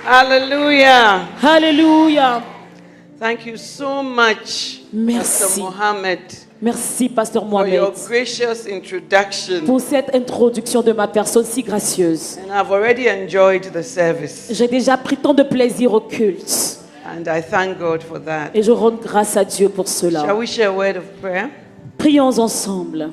Hallelujah. Hallelujah. Thank you so much, Merci. Pastor Mohammed, Merci, Pasteur for your Mohamed, gracious introduction. pour cette introduction de ma personne si gracieuse. And I've already enjoyed the service. J'ai déjà pris tant de plaisir au culte And I thank God for that. et je rends grâce à Dieu pour Shall cela. we share a word of prayer? Prions ensemble.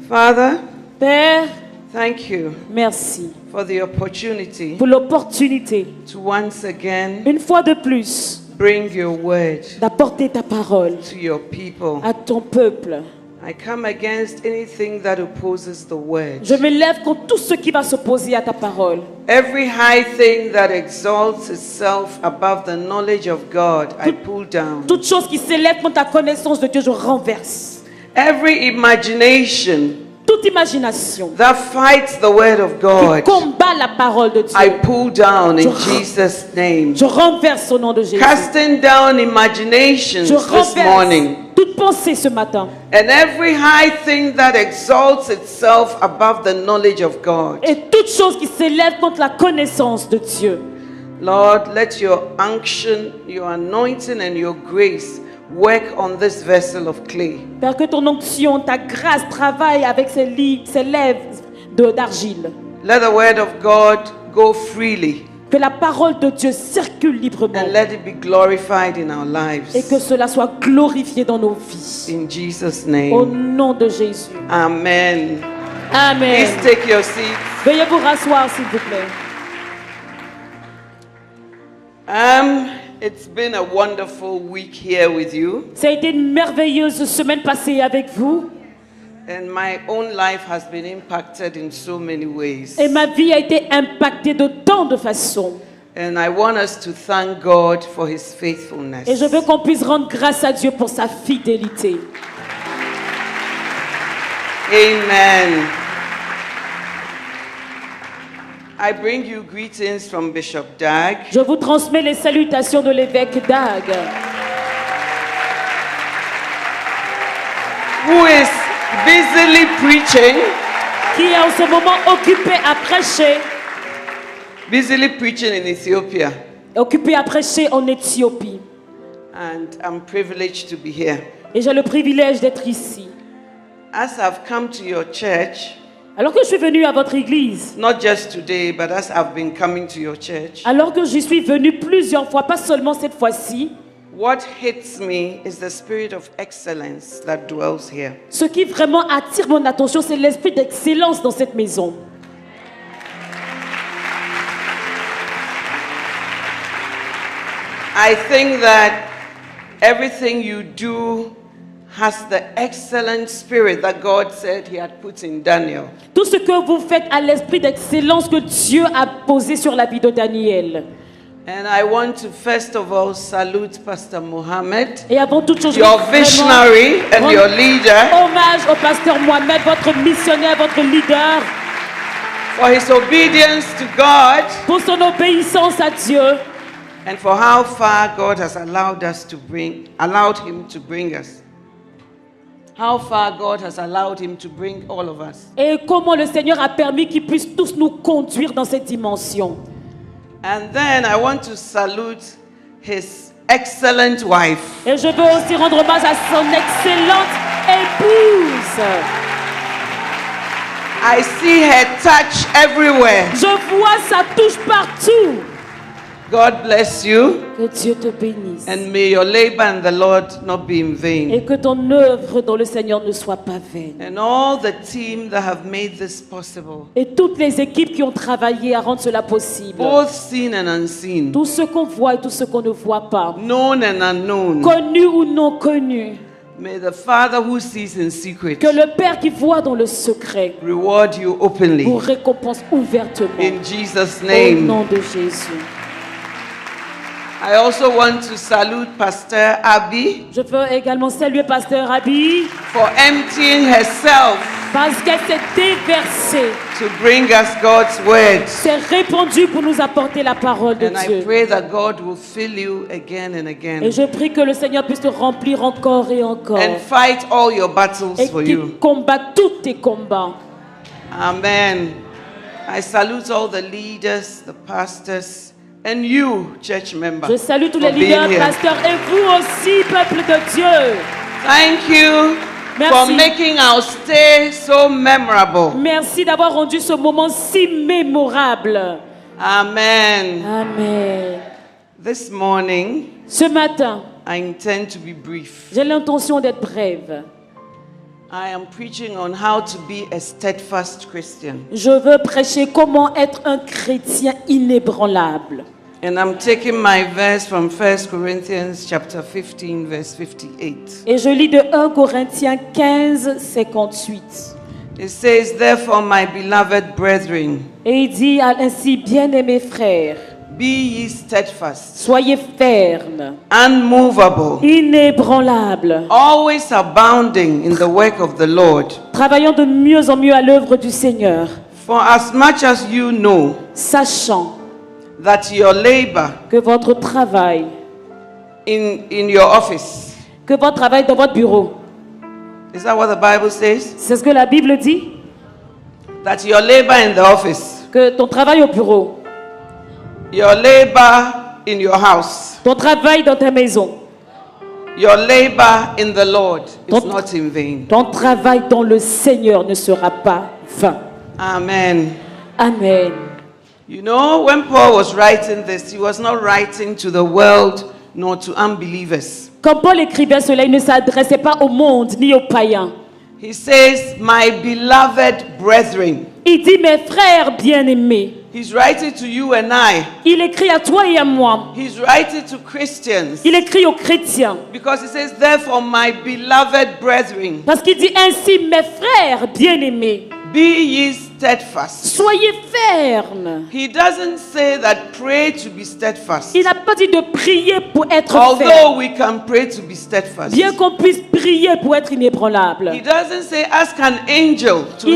Father, Père, thank you merci for the opportunity pour l'opportunité, to once again une fois de plus, bring your word d'apporter ta parole to your people. à ton peuple. I come against anything that opposes the word. Je me lève contre tout ce qui va s'opposer à ta parole. Every high thing that exalts itself above the knowledge of God, I pull down. Toute chose qui s'élève contre la connaissance de Dieu, je renverse. Every imagination Toute imagination that fights the word of qui God, combat la parole de I Dieu, pull down in Je- Jesus' name. je renverse au nom de Jésus. Casting down imaginations Je this morning. renverse toute pensée ce matin. And every high thing that exalts itself above the knowledge of God. Et toute chose qui s'élève contre la connaissance de Dieu. Lord, let your unction, your anointing, and your grace work on this vessel of clay. Père, que ton onction, ta grâce travaille avec ces lèvres d'argile. Let the word of God go freely Que la parole de Dieu circule librement. and let it be glorified in our Et que lives. cela soit glorifié dans nos vies. In Jesus' Au name. nom de Jésus. Amen. Amen. Please take your seats. Veuillez vous rasseoir, s'il vous plaît. It's been a wonderful week here with you, Ça a été une merveilleuse semaine passée avec vous. and my own life has been impacted in so many ways. Et ma vie a été impactée de tant de façons. And I want us to thank God for His faithfulness. Et je veux qu'on puisse rendre grâce à Dieu pour sa fidélité. Amen. I bring you greetings from Bishop Dag. Je vous transmets les salutations de l'évêque Dag, Who is busily preaching, qui est en ce moment occupé à prêcher, in Ethiopia. occupé à prêcher en Éthiopie. And I'm privileged to be here. Et j'ai le privilège d'être ici. As I've come to your church, Alors que je suis venue à votre église, not just today, but as I've been coming to your church, alors que j'y suis venue plusieurs fois, pas seulement cette fois-ci, what hits me is the spirit of excellence that dwells here. ce qui vraiment attire mon attention, c'est l'esprit d'excellence dans cette maison. I think that everything you do has the excellent spirit that God said He had put in Daniel. Tout ce que vous faites a l'esprit d'excellence que Dieu a posé sur la vie de Daniel. And I want to first of all salute Pastor Mohammed, Et avant toute chose, je your veux visionary and rendre your leader, hommage au pasteur Mohamed, votre missionnaire, votre leader, for his obedience to God pour son obéissance à Dieu and for how far God has allowed him to bring us. How far God has allowed him to bring all of us. et comment le Seigneur a permis qu'ils puissent tous nous conduire dans cette dimension. And then I want to salute his excellent wife. Et je veux aussi rendre hommage à son excellente épouse. I see her touch everywhere. Je vois sa touche partout. God bless you, Que Dieu te bénisse. and may your labor in the Lord not be in vain. Et que ton œuvre dans le Seigneur ne soit pas vaine. And all the team that have made this possible, Et toutes les équipes qui ont travaillé à rendre cela possible. both seen and unseen, Tout ce qu'on voit et tout ce qu'on ne voit pas. known and unknown. Connu ou non connu. May the Father who sees in secret Que le Père qui voit dans le secret reward you openly. vous récompense ouvertement. In Jesus' Au name. nom de Jésus. I also want to salute Pastor Abby Je veux également saluer Pasteur Abby for emptying herself parce qu'elle s'est déversée, to bring us God's word. s'est répandue pour nous apporter la parole de And I Dieu. pray that God will fill you again and Et again je prie que le Seigneur puisse te remplir encore et encore. and fight all your battles Et for qu'il you. combatte tous tes combats. Amen. I salute all the leaders, the pastors, And you, church members, Je salue tous for les leaders, being here. pasteurs et vous aussi, peuple de Dieu. Thank you for Merci. making our stay so memorable. Merci d'avoir rendu ce moment si mémorable. Amen. Amen. This morning, Ce matin, I intend to be brief. j'ai l'intention d'être brève. I am preaching on how to be a steadfast Christian. Je veux prêcher comment être un chrétien inébranlable. And I'm taking my verse from 1 Corinthians chapter 15, verse 58. Et je lis de 1 Corinthiens 15, 58. It says, therefore, my beloved brethren, Et il dit ainsi, bien-aimés frères, be ye steadfast, soyez fermes, unmovable, inébranlables, always abounding in the work of the Lord. travaillant de mieux en mieux à l'œuvre du Seigneur, For as much as you know sachant that your labor que votre travail, in your office, que votre travail dans votre bureau, is that what the Bible says? c'est ce que la Bible dit, That your labor in the office, que ton travail au bureau, your labor in your house, ton travail dans ta maison, your labor in the Lord is Ton- not in vain. ton travail dans le Seigneur ne sera pas vain. Amen. Amen. You know, when Paul was writing this, he was not writing to the world nor to unbelievers. Quand Paul écrivait cela, il ne s'adressait pas au monde ni aux païens. He says, my beloved brethren. Il dit, mes frères bien-aimés. He's writing to you and I. Il écrit à toi et à moi. He's writing to Christians. Il écrit aux chrétiens. Because he says, therefore, my beloved brethren, Parce qu'il dit ainsi, mes frères bien-aimés, be ye steadfast. soyez fermes. He doesn't say that pray to be steadfast. Il n'a pas dit de prier pour être ferme. Although we can pray to be steadfast. Bien qu'on puisse prier pour être inébranlable. He doesn't say ask an angel to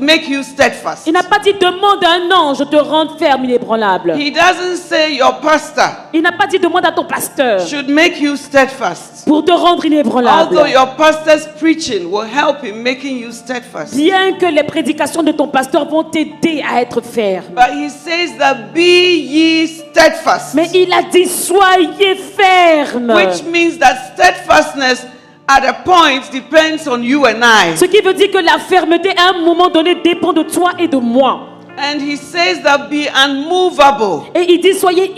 make you steadfast. Il n'a pas dit demande à un ange de te rendre ferme, inébranlable. He doesn't say your pastor Il n'a pas dit demande à ton pasteur should make you steadfast. pour te rendre inébranlable. Although your pastor's preaching will help in making you steadfast. Bien que les prédications de ton pasteur vont t'aider à être ferme. But he says that be ye steadfast. Mais il a dit soyez fermes. Which means that steadfastness at a point depends on you and I. Ce qui veut dire que la fermeté à un moment donné dépend de toi et de moi. And he says that be unmovable. Et il dit soyez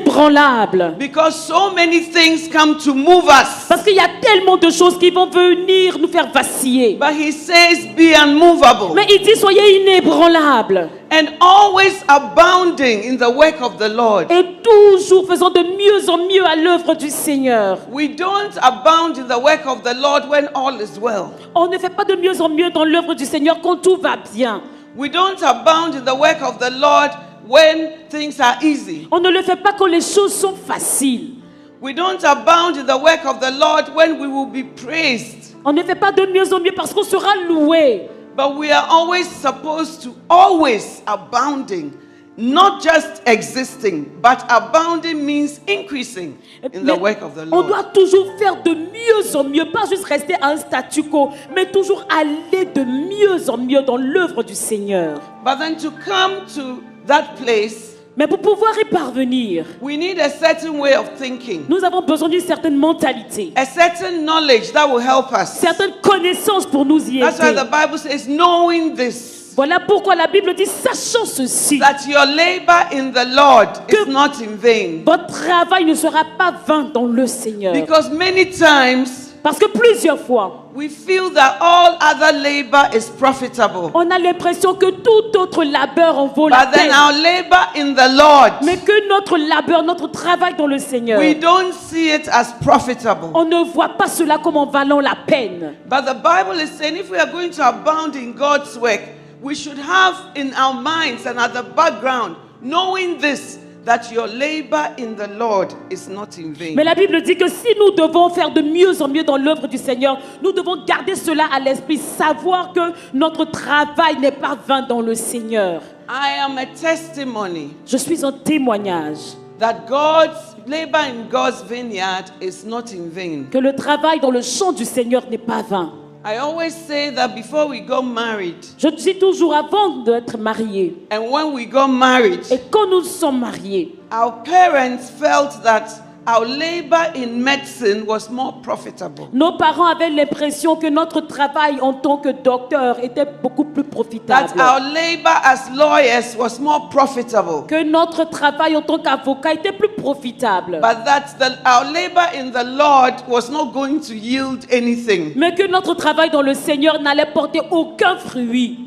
inébranlables. Because so many things come to move us. Parce qu'il y a tellement de choses qui vont venir nous faire vaciller. But he says be unmovable. Mais il dit soyez inébranlables. And always abounding in the work of the Lord. Et toujours faisant de mieux en mieux à l'œuvre du Seigneur. We don't abound in the work of the Lord when all is well. On ne fait pas de mieux en mieux dans l'œuvre du Seigneur quand tout va bien. We don't abound in the work of the Lord when things are easy. On ne le fait pas quand les choses sont faciles. We don't abound in the work of the Lord when we will be praised. On ne fait pas de mieux en mieux parce qu'on sera loué. But we are always supposed to always abounding, not just existing, but abounding means increasing in the Mais work of the on doit Lord. toujours faire de mieux en mieux, pas juste rester à un statu quo, mais toujours aller de mieux en mieux dans l'œuvre du Seigneur. But then to come to that place, Mais pour pouvoir y parvenir, we need a certain way of thinking, nous avons besoin d'une certaine mentalité, a certain knowledge that will help us. certaines connaissances pour nous y That's why aider. the Bible says, knowing this, Voilà pourquoi la Bible dit, sachant ceci, that your labor in the Lord Que- is not in vain. votre travail ne sera pas vain dans le Seigneur. Because many times Parce que plusieurs fois, we feel that all other labor is profitable. on a l'impression que tout autre labeur en vaut la But then peine. our labor in the Lord, Mais que notre labeur, notre travail dans le Seigneur, we don't see it as profitable. on ne voit pas cela comme en valant la peine. But the Bible is saying if we are going to abound in God's work, we should have in our minds and at the background, knowing this, that your labor in the Lord is not in vain. Mais la Bible dit que si nous devons faire de mieux en mieux dans l'œuvre du Seigneur, nous devons garder cela à l'esprit, savoir que notre travail n'est pas vain dans le Seigneur. I am a testimony Je suis un témoignage that God's labor in God's vineyard is not in vain. que le travail dans le champ du Seigneur n'est pas vain. I always say that before we got married, Je dis toujours avant d'être mariés. and when we got married, Et quand nous sommes mariés, our parents felt that our labor in medicine was more profitable. nos parents avaient l'impression que notre travail en tant que docteur était beaucoup plus That profitable. our labor as lawyers was more profitable. Que notre travail en tant qu'avocat était plus profitable. But that our labor in the Lord was not going to yield anything. Mais que notre travail dans le Seigneur n'allait porter aucun fruit.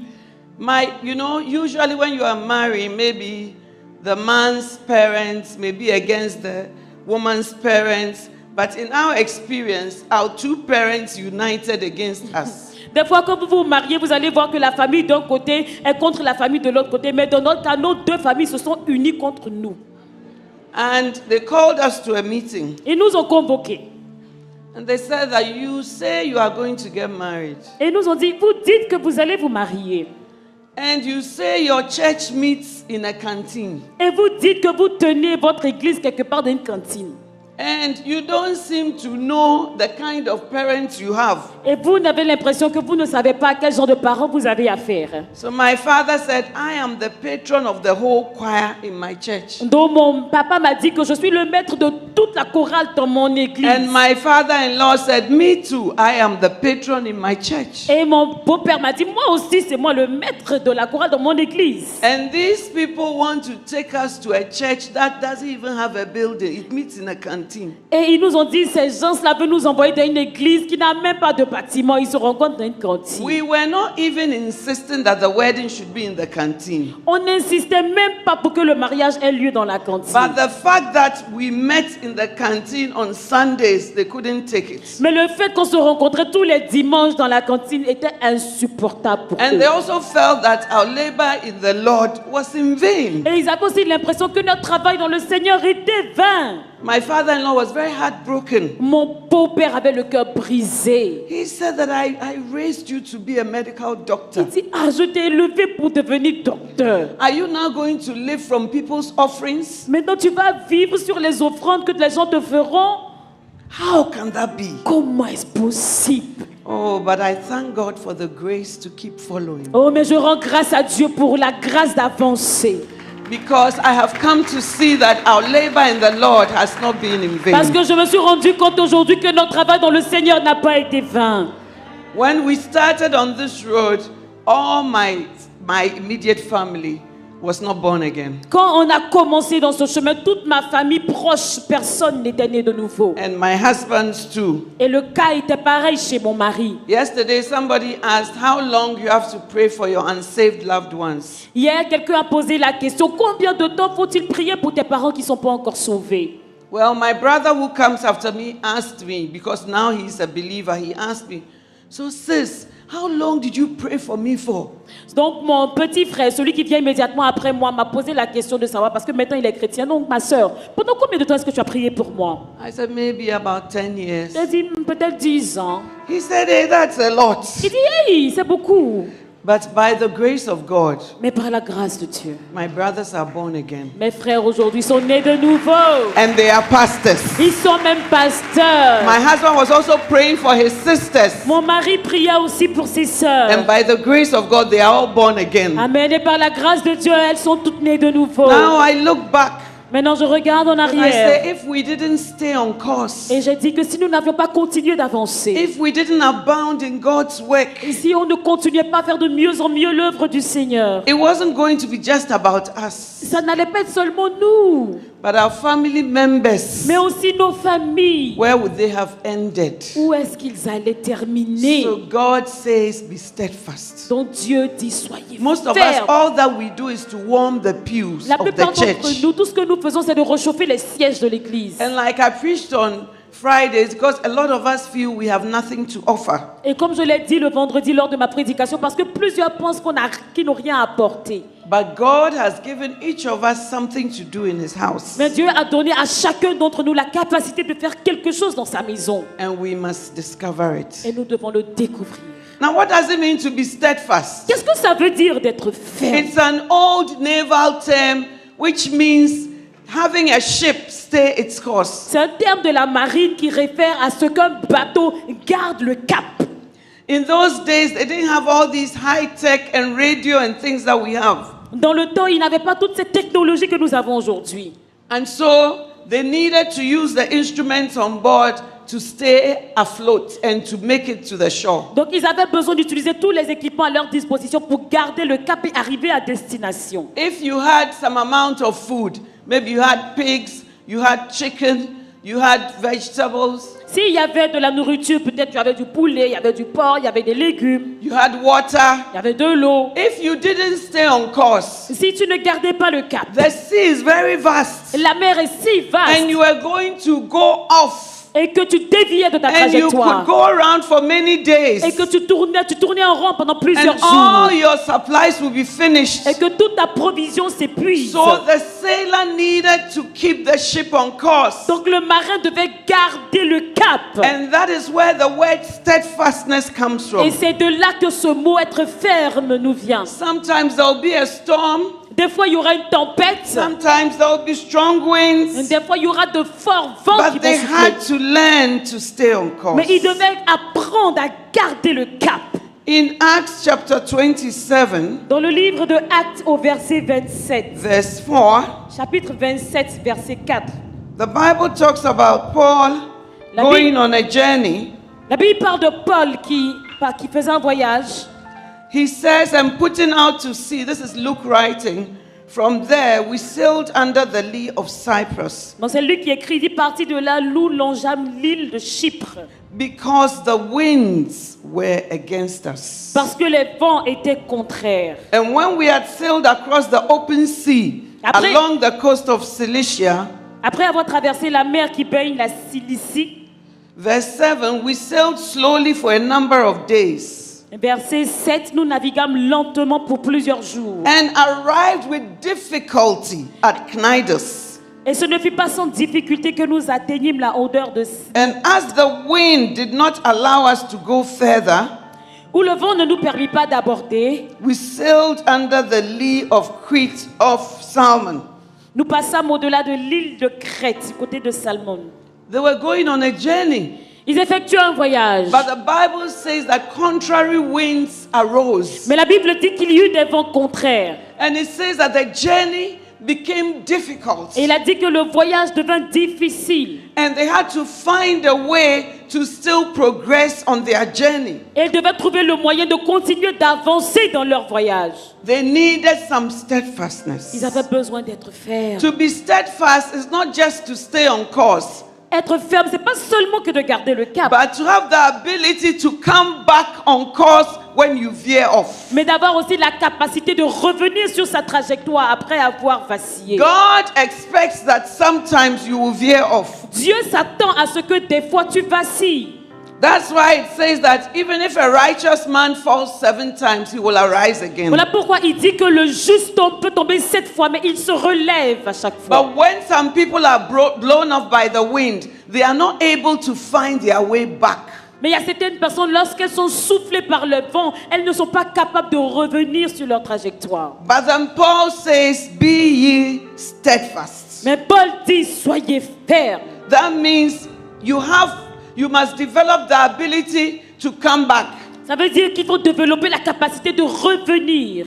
Usually when you are married, maybe the man's parents may be against the woman's parents. But in our experience, our two parents united against us. Des fois, quand vous vous mariez, vous allez voir que la famille d'un côté est contre la famille de l'autre côté. Mais dans notre cas, nos deux familles se sont unies contre nous. And they called us to a meeting. Ils nous ont convoqués. And they said that you say you are going to get married. Et ils nous ont dit, vous dites que vous allez vous marier. And you say your church meets in a canteen. Et vous dites que vous tenez votre église quelque part dans une cantine. And you don't seem to know the kind of parents you have. Et vous n'avez l'impression que vous ne savez pas à quel genre de parents vous avez affaire. So my father said, I am the patron of the whole choir in my church. Donc mon papa m'a dit que je suis le maître de toute la chorale dans mon église. And my father-in-law said, me too, I am the patron in my church. Et mon beau-père m'a dit, moi aussi, c'est moi le maître de la chorale dans mon église. And these people want to take us to a church that doesn't even have a building. It meets in a canteen. Et ils nous ont dit, ces gens-là veulent nous envoyer dans une église qui n'a même pas de bâtiment. Ils se rencontrent dans une cantine. We were not even insisting that the wedding should be in the canteen. On n'insistait même pas pour que le mariage ait lieu dans la cantine. But the fact that we met in the canteen on Sundays, they couldn't take it. Mais le fait qu'on se rencontrait tous les dimanches dans la cantine était insupportable pour And eux. they also felt that our labor in the Lord was in vain. Et ils avaient aussi l'impression que notre travail dans le Seigneur était vain. My father-in-law was very heartbroken. Mon beau-père avait le cœur brisé. He said that I raised you to be a medical doctor. Il dit, ah, je t'ai élevé pour devenir docteur. Are you now going to live from people's offerings? Maintenant, tu vas vivre sur les offrandes que les gens te feront. How can that be? Comment est-ce possible? Oh, but I thank God for the grace to keep following. Oh, mais je rends grâce à Dieu pour la grâce d'avancer. Because I have come to see that our labor in the Lord has not been in Parce vain. que je me suis rendu compte aujourd'hui que notre travail dans le Seigneur n'a pas été vain. When we started on this road, all my immediate family was not born again. Quand on a commencé dans ce chemin, toute ma famille proche, personne n'était né de nouveau. And my husband's too. Et le cas était pareil chez mon mari. Yesterday, somebody asked how long you have to pray for your unsaved loved ones. Hier, quelqu'un a posé la question, combien de temps faut-il prier pour tes parents qui ne sont pas encore sauvés? Well, my brother who comes after me asked me, because now he's a believer, he asked me, so sis, how long did you pray for me for? Donc mon petit frère, celui qui vient immédiatement après moi, m'a posé la question de savoir, parce que maintenant il est chrétien. Donc ma soeur, pendant combien de temps est-ce que tu as prié pour moi? I said, maybe about 10 years. J'ai dit, peut-être 10 ans. He said, hey, that's a lot. Il dit, hey, c'est beaucoup. But by the grace of God, Mais par la grâce de Dieu, my brothers are born again. mes frères aujourd'hui sont nés de nouveau. And they are pastors. Ils sont même pasteurs. My husband was also praying for his sisters. Mon mari pria aussi pour ses sœurs. And by the grace of God, they are all born again. Amen. Et par la grâce de Dieu, elles sont toutes nées de nouveau. Now I look back Maintenant, je regarde en and I arrière. say, if we didn't stay on course, Et j'ai dit que si nous n'avions pas continué d'avancer, if we didn't abound in God's work, et si on ne continuait pas à faire de mieux en mieux l'œuvre du Seigneur, it wasn't going to be just about us, ça n'allait pas être seulement nous, but our family members. mais aussi nos familles. Where would they have ended? Où est-ce qu'ils allaient terminer? So God says, be steadfast. Donc Dieu dit, soyez Most of us, fermes. all that we do is to warm the pews La of the plupart d'entre church. nous, tout ce que nous faisons, c'est de réchauffer les sièges de l'église. And like I preached on Fridays, because a lot of us feel we have nothing to offer. Et comme je l'ai dit le vendredi lors de ma prédication, parce que plusieurs pensent qu'ils n'ont rien à apporter. But God has given each of us something to do in His house. Mais Dieu a donné à chacun d'entre nous la capacité de faire quelque chose dans sa maison. And we must discover it. Et nous devons le découvrir. Now, what does it mean to be steadfast? Qu'est-ce que ça veut dire d'être ferme? It's an old naval term which means having a ship stay its course. C'est un terme de la marine qui réfère à ce qu'un bateau garde le cap. In those days, they didn't have all these high tech and radio and things that we have. Dans le temps, ils n'avaient pas toutes ces technologies que nous avons aujourd'hui. And so they needed to use the instruments on board to stay afloat and to make it to the shore. Donc, ils avaient besoin d'utiliser tous les équipements à leur disposition pour garder le cap et arriver à destination. If you had some amount of food, maybe you had pigs, you had chicken, you had vegetables, S'il y avait de la nourriture, peut-être tu avais du poulet, il y avait du porc, il y avait des légumes, you had water. il y avait de l'eau. If you didn't stay on course, Si tu ne gardais pas le cap, the sea is very vast la mer est si vaste and you are going to go off et que tu déviais de ta and you could trajectoire go around for many days et que tu tournais en rond pendant plusieurs and all jours your supplies will be finished. et que toute ta provision s'épuise. So the sailor needed to keep the ship on course. Donc le marin devait garder le cap. And that is where the word steadfastness comes from. Et c'est de là que ce mot être ferme nous vient. Sometimes there will be a storm, Des fois, il y aura une tempête. sometimes there will be strong winds, Des fois, il y aura de forts vents qui but they vont souffler. had to learn to stay on course. Mais ils devaient apprendre à garder le cap. In Acts chapter 27, Dans le livre de Actes au verset 27, verse 4, chapitre 27, verset 4, the Bible talks about Paul La going Bible- on a journey. la Bible parle de Paul qui faisait un voyage. He says, and putting out to sea, this is Luke writing, from there we sailed under the lee of Cyprus, Donc c'est lui qui écrit, il dit parti de là, nous longeâmes l'île de Chypre, because the winds were against us. parce que les vents étaient contraires. And when we had sailed across the open sea Après- along the coast of Cilicia, Après avoir traversé la mer qui baigne la Cilicie, verse 7, we sailed slowly for a number of days verset 7, nous naviguâmes lentement pour plusieurs jours. and arrived with difficulty at Cnidus. Et ce ne fut pas sans difficulté que nous atteignîmes la hauteur de And as the wind did not allow us to go further, où le vent ne nous permit pas d'aborder. we sailed under the lee of Crete of Salmon. Nous passâmes au-delà de l'île de Crète, du côté de Salmon. They were going on a journey. Ils effectuaient un voyage. But the Bible says that contrary winds arose. Mais la Bible dit qu'il y eut des vents contraires. And it says that the journey became difficult. Et il a dit que le voyage devint difficile. And they had to find a way to still progress on their journey. Et ils devaient trouver le moyen de continuer d'avancer dans leur voyage. They needed some steadfastness. Ils avaient besoin d'être fermes. To be steadfast is not just to stay on course, Être ferme, c'est pas seulement que de garder le cap, but to have the ability to come back on course when you veer off. mais d'avoir aussi la capacité de revenir sur sa trajectoire après avoir vacillé. God expects that sometimes you will veer off. Dieu s'attend à ce que des fois tu vacilles. That's why it says that even if a righteous man falls 7 times, he will arise again. Voilà pourquoi il dit que le juste homme peut tomber 7 fois, mais il se relève à chaque fois. But when some people are blown off by the wind, they are not able to find their way back. Mais il y a certaines personnes, lorsqu'elles sont soufflées par le vent, elles ne sont pas capables de revenir sur leur trajectoire. But then Paul says, be ye steadfast. Mais Paul dit, soyez fermes. That means you must develop the ability to come back. Ça veut dire qu'il faut développer la capacité de revenir.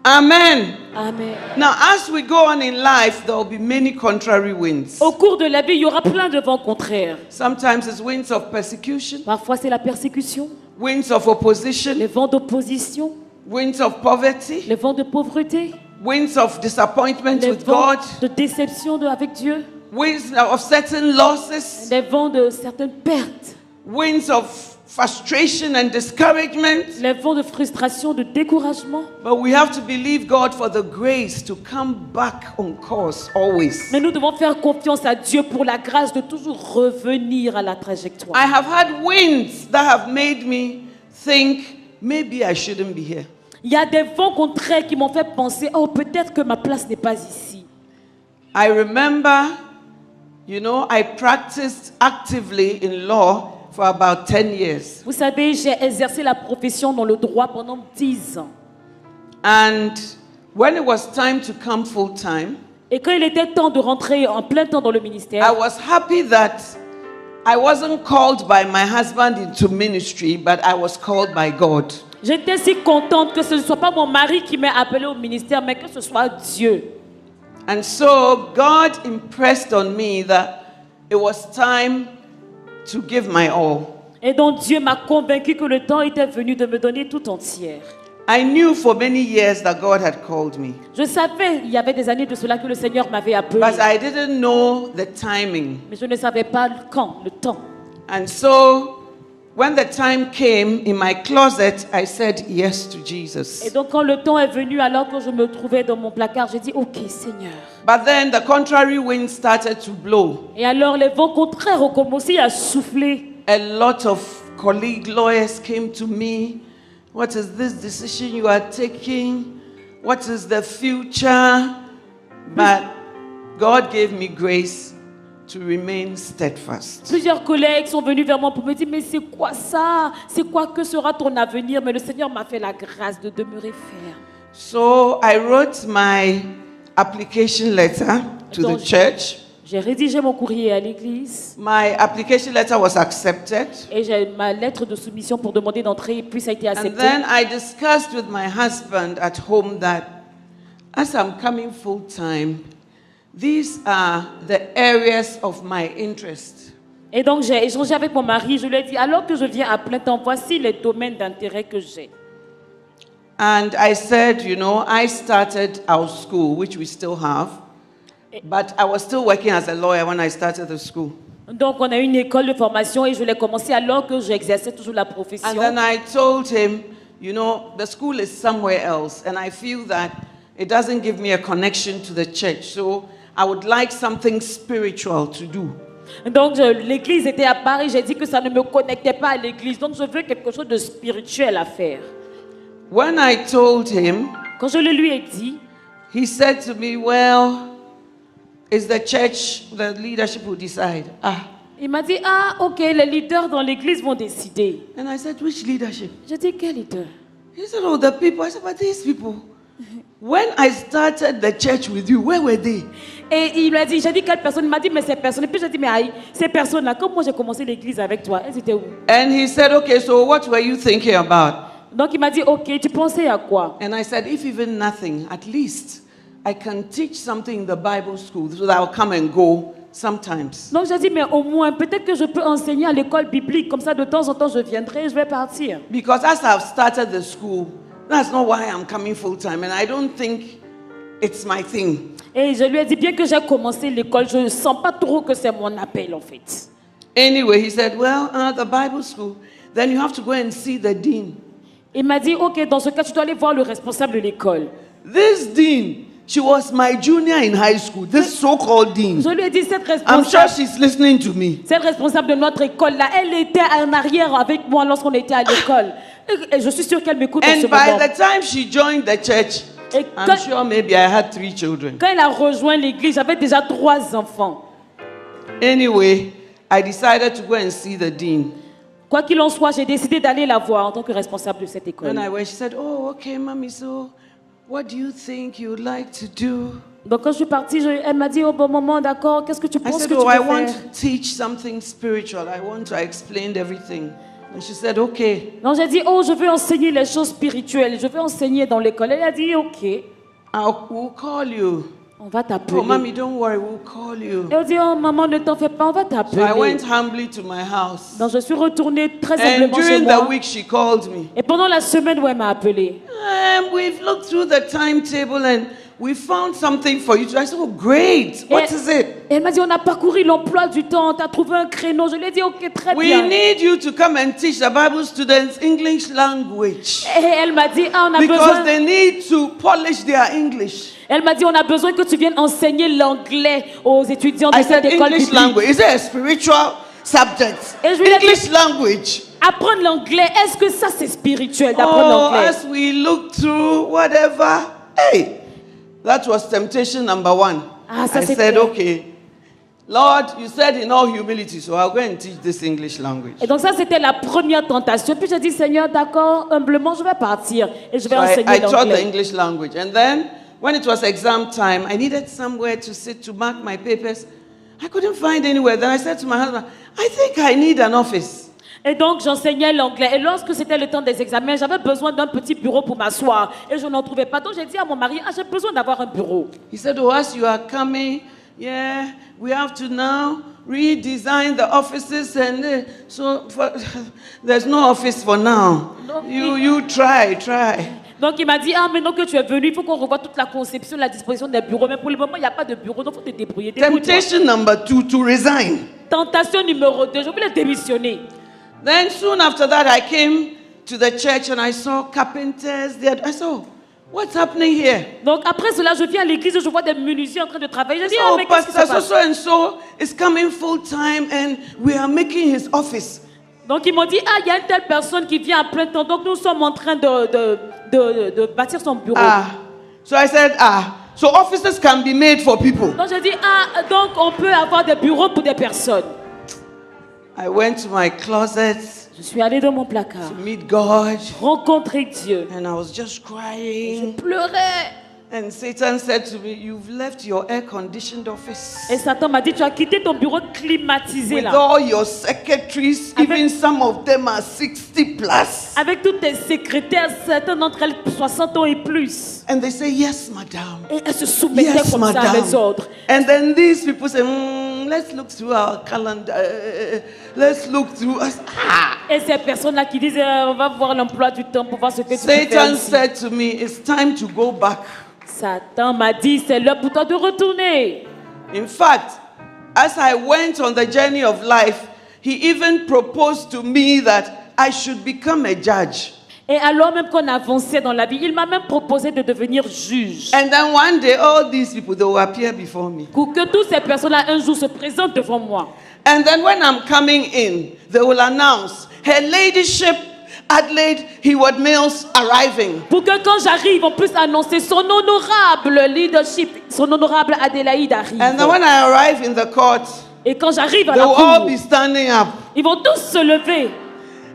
Amen. Amen. Now, as we go on in life, there will be many contrary winds. Au cours de la vie, il y aura plein de vents contraires. Sometimes it's winds of persecution, Parfois, c'est la persécution, winds of opposition, les vents d'opposition, winds of poverty, les vents de pauvreté, winds of disappointment les with vents God, de déception avec Dieu, winds of certain losses, les vents de certaines pertes, winds of frustration and discouragement. les vents de frustration, de découragement. But we have to believe God for the grace to come back on course always. Mais nous devons faire confiance à Dieu pour la grâce de toujours revenir à la trajectoire. I have had winds that have made me think maybe I shouldn't be here. Il y a des vents contraires qui m'ont fait penser, oh, peut-être que ma place n'est pas ici. I remember, I practiced actively in law for about 10 years. Vous savez, j'ai exercé la profession dans le droit pendant 10 ans. And when it was time to come full time, Et quand il était temps de rentrer en plein temps dans le I ministère, was happy that I wasn't called by my husband into ministry, but I was called by God. J'étais si contente que ce ne soit pas mon mari qui m'ait appelé au ministère, mais que ce soit Dieu. And so God impressed on me that it was time to give my all. Et donc Dieu m'a convaincu que le temps était venu de me donner tout entière. I knew for many years that God had called me, Je savais, il y avait des années de cela, que le Seigneur m'avait appelé. but I didn't know the timing. Mais je ne savais pas quand, le temps. And so when the time came in my closet, I said yes to Jesus. Et donc quand le temps est venu, alors que je me trouvais dans mon placard, j'ai dit, ok Seigneur. But then the contrary wind started to blow. Et alors les vents contraires ont commencé à souffler. A lot of colleague lawyers came to me. What is this decision you are taking? What is the future? But God gave me grace to remain steadfast. Plusieurs collègues sont venus vers moi pour me dire, mais c'est quoi ça? C'est quoi que sera ton avenir? Mais le Seigneur m'a fait la grâce de demeurer ferme. So I wrote my application letter to the church. J'ai rédigé mon courrier à l'église My application letter was accepted. et j'ai ma lettre de soumission pour demander d'entrer et puis ça a été And accepté. then I discussed with my husband at home that as I'm coming full time, these are the areas of my interest. Et donc j'ai échangé avec mon mari, je lui ai dit, alors que je viens à plein temps, voici les domaines d'intérêt que j'ai. And I said, you know, I started our school, which we still have, but I was still working as a lawyer when I started the school. Donc on a une école de formation et je l'ai commencé alors que j'exerçais toujours la profession. And then I told him, you know, the school is somewhere else, and I feel that it doesn't give me a connection to the church, so I would like something spiritual to do. Donc l'église était à Paris, j'ai dit que ça ne me connectait pas à l'église, donc je veux quelque chose de spirituel à faire. When I told him, Quand je le lui ai dit, he said to me, well, it's the church, the leadership will decide. il m'a dit, ah ok, les leaders dans l'église vont décider. And I said, which leadership? J'ai dit, quel leader? He said, oh, the people. I said, but these people, when I started the church with you, where were they? Et il m'a dit, j'ai dit quelle personne? Il m'a dit, mais ces personnes. Et puis j'ai dit, mais aïe, ces personnes-là, comme moi j'ai commencé l'église avec toi, elles étaient où? And he said, okay, so what were you thinking about? Donc il m'a dit, ok, tu pensais à quoi? And I said, if even nothing, at least I can teach something in the Bible school so that I'll come and go sometimes. Donc j'ai dit, mais au moins, peut-être que je peux enseigner à l'école biblique, comme ça de temps en temps je viendrai et je vais partir. Because as I've started the school, that's not why I'm coming full time. And I don't think it's my thing. Et je lui ai dit, bien que j'ai commencé l'école, je ne sens pas trop que c'est mon appel en fait. Anyway, he said, well, the Bible school, then you have to go and see the dean. Il m'a dit, ok, dans ce cas, tu dois aller voir le responsable de l'école. This dean, she was my junior in high school, this so-called dean. Je lui ai dit, I'm sure she's listening to me. cette responsable de notre école là, elle était en arrière avec moi lorsqu'on était à l'école. Et je suis sûre qu'elle m'écoute en ce And by moment. the time she joined the church, Et I'm quand, sure maybe I had 3 children. quand elle a rejoint l'église, j'avais déjà 3 enfants. Anyway, I decided to go and see the dean. Quoi qu'il en soit, j'ai décidé d'aller la voir en tant que responsable de cette école. When I went, she said, oh, okay, mommy, so what do you think you would like to do? Donc quand je suis partie, elle m'a dit, au bon moment, d'accord, qu'est-ce que tu I penses said, que oh, tu I veux want faire? to teach something spiritual. I want to explain everything. And she said, okay. Donc j'ai dit, oh, je veux enseigner les choses spirituelles, je veux enseigner dans l'école. Elle a dit, ok, We'll call you. on va t'appeler. Oh, mommy, don't worry, we'll call you. Elle a dit, oh, maman, ne t'en fais pas, on va So I t'appeler. went humbly to my house. Donc je suis retournée très And humblement chez during moi. the week, she called me. Et pendant la semaine où elle m'a appelée, We've looked through the timetable and we found something for you. I said, oh, great. What is it? et elle m'a dit, on a parcouru l'emploi du temps, tu as trouvé un créneau. Je lui ai dit, ok, très We bien. need you to come and teach the Bible students English language Et elle m'a dit, ah, on a because besoin. they need to polish their English. Elle m'a dit, on a besoin que tu viennes enseigner l'anglais aux étudiants de I cette said, école English biblique. language. Is it a spiritual subject? Et je lui ai dit, English language. apprendre l'anglais, est-ce que ça c'est spirituel d'apprendre Oh, l'anglais? as we look through whatever, hey, that was temptation number 1. Ah, ça, I c'était- said, okay, Lord, you said in all humility, so I'll go and teach this English language. Et donc ça c'était la première tentation. Puis j'ai dit, Seigneur, d'accord, humblement je vais partir et je vais So enseigner I taught the l'anglais. English language. And then, when it was exam time, I needed somewhere to sit to mark my papers. I couldn't find anywhere. Then I said to my husband, I think I need an office. Et donc, j'enseignais l'anglais. Et lorsque c'était le temps des examens, j'avais besoin d'un petit bureau pour m'asseoir. Et je n'en trouvais pas. Donc, j'ai dit à mon mari, j'ai besoin d'avoir un bureau. He said, oh, as you are coming, yeah, we have to now redesign the offices. And there's no office for now. No. You try. Donc, il m'a dit, maintenant que tu es venu, il faut qu'on revoie toute la conception, la disposition des bureaux. Mais pour le moment, il n'y a pas de bureau, donc il faut te débrouiller. Temptation number 2, to resign. Tentation numéro 2, je voulais démissionner. Then soon after that, I came to the church and I saw carpenters there. I saw, what's happening here? Donc après cela, je viens à l'église et je vois des menuisiers en train de travailler. Je dis, So mais qu'est-ce qui se Pastor passe? so and so is coming full time and we are making his office. Donc ils m'ont dit, il y a une telle personne qui vient à plein temps. Donc nous sommes en train de bâtir son bureau. So I said, so offices can be made for people. Donc j'ai dit, donc on peut avoir des bureaux pour des personnes. I went to my closet Je suis allée dans mon placard, to meet God rencontrer Dieu. and I was just Je crying. pleurais. And Satan said to me, you've left your air-conditioned office Et Satan m'a dit, tu as quitté ton bureau climatisé with là. all your secretaries, even some of them are 60 plus. Avec toutes tes secrétaires, certaines d'entre elles 60 ans et plus. And they say, yes, madam. Et elles se soumettaient Yes, comme ça à mes ordres. And then these people say, let's look through our calendar. Let's look through us. Et ces personnes-là qui disent, on va voir l'emploi du temps pour voir ce que tu peux faire Satan ici. said to me, it's time to go back. Satan m'a dit, c'est l'heure pour toi de retourner. In fact, as I went on the journey of life, he even proposed to me that I should become a judge. Et alors même qu'on avançait dans la vie, il m'a même proposé de devenir juge. And then one day, all these people, they will appear before me. Pour que toutes ces personnes-là un jour se présentent devant moi. And then when I'm coming in, they will announce, Her Ladyship Adelaide Heward Mills arriving. Pour que quand j'arrive, on puisse annoncer son honorable leadership, son honorable Adélaïde arrive. And then when I arrive in the court, Et quand j'arrive à they la will all cour, be standing up. ils vont tous se lever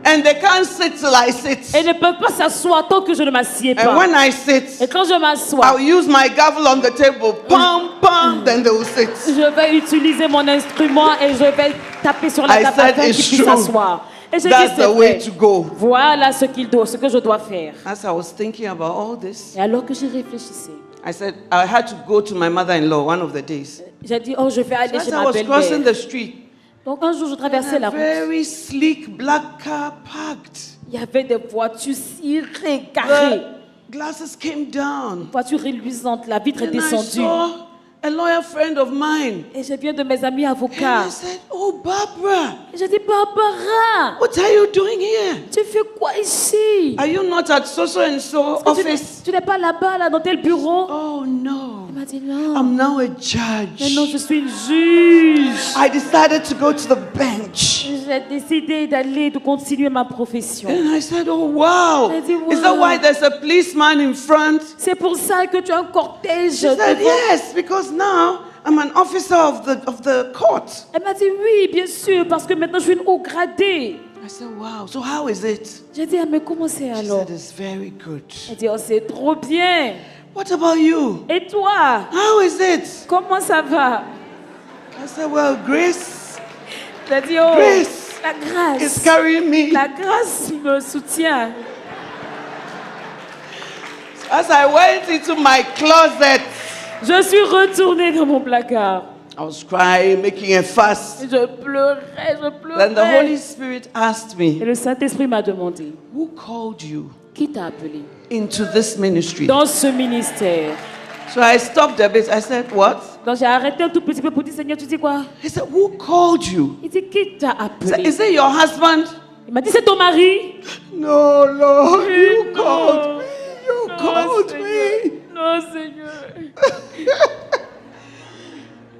And they can't sit till I sit. et ne peuvent pas s'asseoir tant que je ne m'assieds And pas. when I Et sit, quand je m'assois, I'll use my gavel on the table. Pam, pam, then they will sit. je vais utiliser mon instrument et je vais taper sur la I table said afin qu'ils it's puissent true. s'asseoir. Et je dis, That's c'est the way vrai. to go. Voilà ce que je dois faire. As I was thinking about all this, Et alors que j'y réfléchissais, I said I had to go to my mother-in-law one of the days. j'ai dit, oh, je vais aller As chez I ma was crossing belle-mère. the street, Donc un jour, je traversais la a route. very sleek black car parked. Il y avait des voitures cirées, carrées. The glasses came down. Voiture reluisante, la vitre est And I descendue. saw a lawyer friend of mine. Et je viens de mes amis And avocats. I said, oh, Barbara, Et je dis, Barbara, what are you doing here? tu fais quoi ici? Are you not at so-so and so Est-ce que office? tu n'es pas là-bas, là, dans tel bureau? Oh, no. Il m'a dit, non. I'm now a Maintenant, judge. je suis une juge. I decided to go to the bench. J'ai décidé d'aller, de continuer ma profession. And I said, oh, wow. I said, Is that wow. why there's a policeman in front? C'est pour ça que tu as un cortège. She said, devant. yes, because now I'm an officer of the court. Elle m'a dit, oui, bien sûr, parce que maintenant, je suis une haut gradée. I said, wow, so how is it? J'ai dit, mais comment c'est She alors? said, it's very good. Elle dit, oh, c'est trop bien. What about you? Et toi, How is it? comment ça va? I said, well, grace J'ai dit, oh, Grace la is grâce. carrying me. La grâce me soutient. As I went into my closet, Je suis retournée dans mon placard. I was crying, making a fuss. Je pleurais, je Then the Holy pleurais. Spirit asked Et me, le Saint-Esprit m'a demandé, who called you qui t'a appelé into this ministry? dans ce ministère? So I stopped a bit. I said, what? Donc j'ai arrêté un tout petit peu pour dire, Seigneur, tu dis quoi? He said, who called you? Il dit, qui t'a I said, appelé? is it your husband? Il m'a dit, c'est ton mari? No, Lord, you Non. called me. You Non, called Seigneur. me. Non, Seigneur.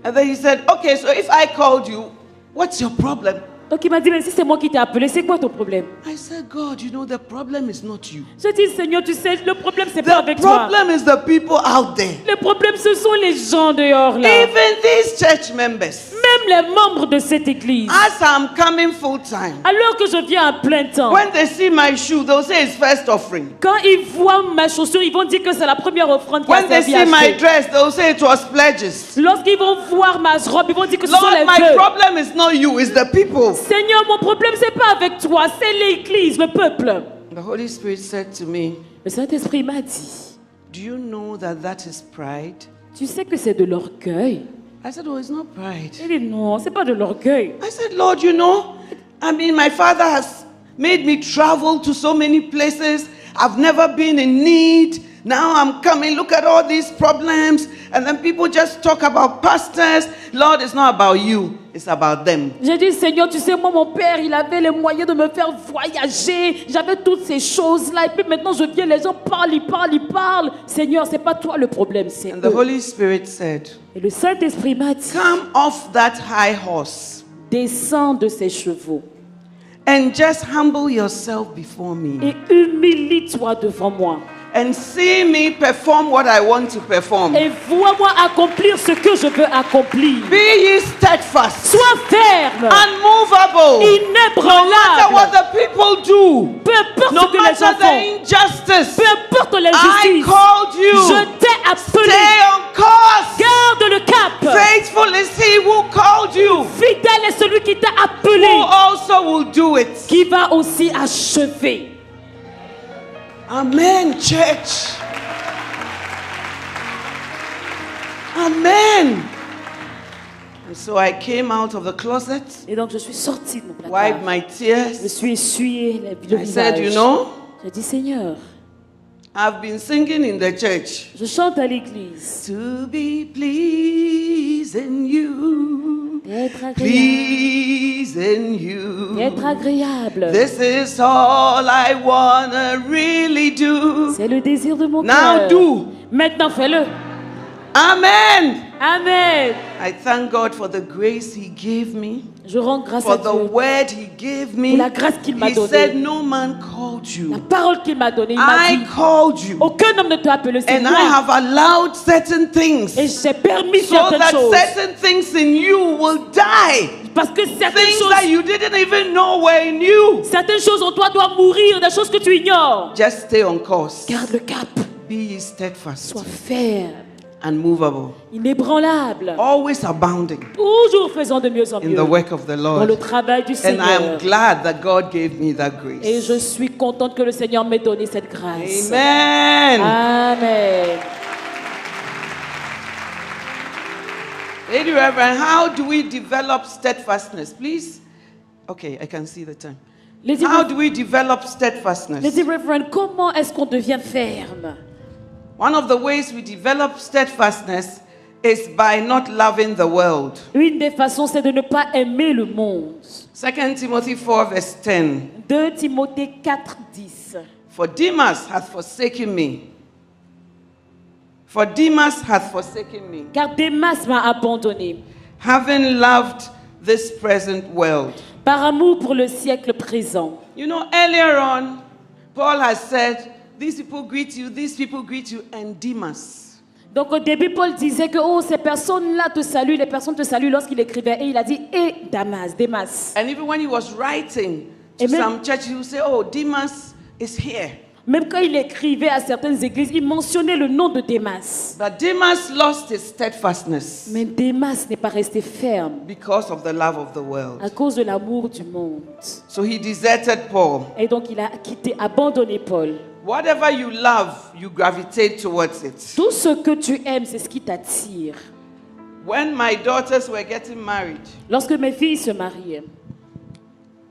And then he said, okay, so if I called you, what's your problem? Donc il m'a dit, mais si c'est moi qui t'ai appelé, c'est quoi ton problème? I said, God, you know, the problem is not you. Je dis, Seigneur, tu sais, le problème, c'est pas The avec toi. problem is the people out there. Le problème, ce sont les gens dehors là. Even these church members. Même les membres de cette église. As I'm coming full time, Alors que je viens à plein temps, when they see my shoe, they'll say it's first offering. quand ils voient ma chaussure, ils vont dire que c'est la première offrande qui a When they servi à see my acheter. dress, they'll say it was pledges. Lorsqu'ils vont voir ma robe, ils vont dire que ce sont Lord, les my vœux. problem is not you, it's the people. Seigneur, mon problème, c'est pas avec toi, c'est l'église, le peuple. The Holy Spirit said to me, Le Saint-Esprit m'a dit, do you know that that is pride? tu sais que c'est de l'orgueil? I said, oh, it's not pride. Il dit, non, c'est pas de l'orgueil. I said, Lord, you know, I mean, my father has made me travel to so many places. I've never been in need. Now I'm coming, look at all these problems. And then people just talk about pastors. Lord, it's not about you, it's about them. J'ai dit, Seigneur, tu sais, moi, mon père, il avait les moyens de me faire voyager. J'avais toutes ces choses-là. Et puis maintenant, je viens, les gens parlent, ils parlent, ils parlent. Seigneur, c'est pas toi le problème, c'est And the eux. Holy Spirit said, Et le Saint-Esprit m'a dit, come off that high horse descends de ces chevaux and just humble yourself before me et humilie-toi devant moi. and see me perform what I want to perform. Et vois-moi accomplir ce que je veux accomplir. Be ye steadfast, Sois ferme, unmovable, no matter what inébranlable. the people do, Peu importe no ce que les gens matter the font, injustice. peu importe I l'injustice, called you. je t'ai appelé. Stay on course. Garde le cap. Faithful is he who called you, Fidèle est celui qui t'a who appelé, also will do it. qui va aussi achever. Amen, church. Amen. And so I came out of the closet, Et donc je suis sortie de mon wiped placard. my Je tears. me suis essuyé le I said, visage. you know, J'ai dit, Seigneur, I've been singing in the church. je chante à l'église. To be pleasing you, Être agréable. pleasing you. Être agréable. This is all I wanna really do. C'est le désir de mon Now cœur. do. Maintenant, fais-le. Amen. Amen. I thank God for the grace He gave me, Je rends grâce for à the Dieu. word He gave me. Pour la grâce qu'il m'a He donnée. said, no man called La you. parole qu'il m'a donnée, il m'a I dit, called you. aucun homme ne t'a appelé, c'est And I moi. have allowed certain things Et j'ai permis so certaines that choses. certain things in you will die. Parce que certaines Things that choses, you didn't even know were in you. certaines choses en toi doivent mourir, des choses que tu ignores. Just stay on course. Garde le cap. Be ye steadfast, Sois ferme, unmovable, inébranlable. always abounding Toujours faisant de mieux en in mieux. the work of the Dans le Lord. travail du And I Seigneur. am glad that God gave me that Et grace. je suis contente que le Seigneur m'ait donné cette grâce. Amen. Amen. Lady Reverend, how do we develop steadfastness? Please. Okay, I can see the time. Lady How do we develop Lady steadfastness? Reverend, comment est-ce qu'on devient ferme? One of the ways we develop steadfastness is by not loving the world. Une des façons, c'est de ne pas aimer le monde. 2 Timothy 4 verse 10. 2 Timothée 4, 10. For Demas hath forsaken me. For Demas hath forsaken me, Car Démas m'a abandonné, having loved this present world. par amour pour le siècle présent. You know, earlier on, Paul has said, these people greet you, and Demas. Donc au début, Paul disait que oh, ces personnes-là te saluent, les personnes te saluent lorsqu'il écrivait. Et il a dit, et Démas. And even when he was writing to Amen. some churches, he would say, oh, Demas is here. Même quand il écrivait à certaines églises, il mentionnait le nom de Démas. But Demas lost his steadfastness Mais Démas n'est pas resté ferme because of the love of the à world. cause de l'amour du monde. So he deserted Paul. Et donc il a abandonné Paul. Whatever you love, you gravitate towards it. Tout ce que tu aimes, c'est ce qui t'attire. When my daughters were getting married Lorsque mes filles se mariaient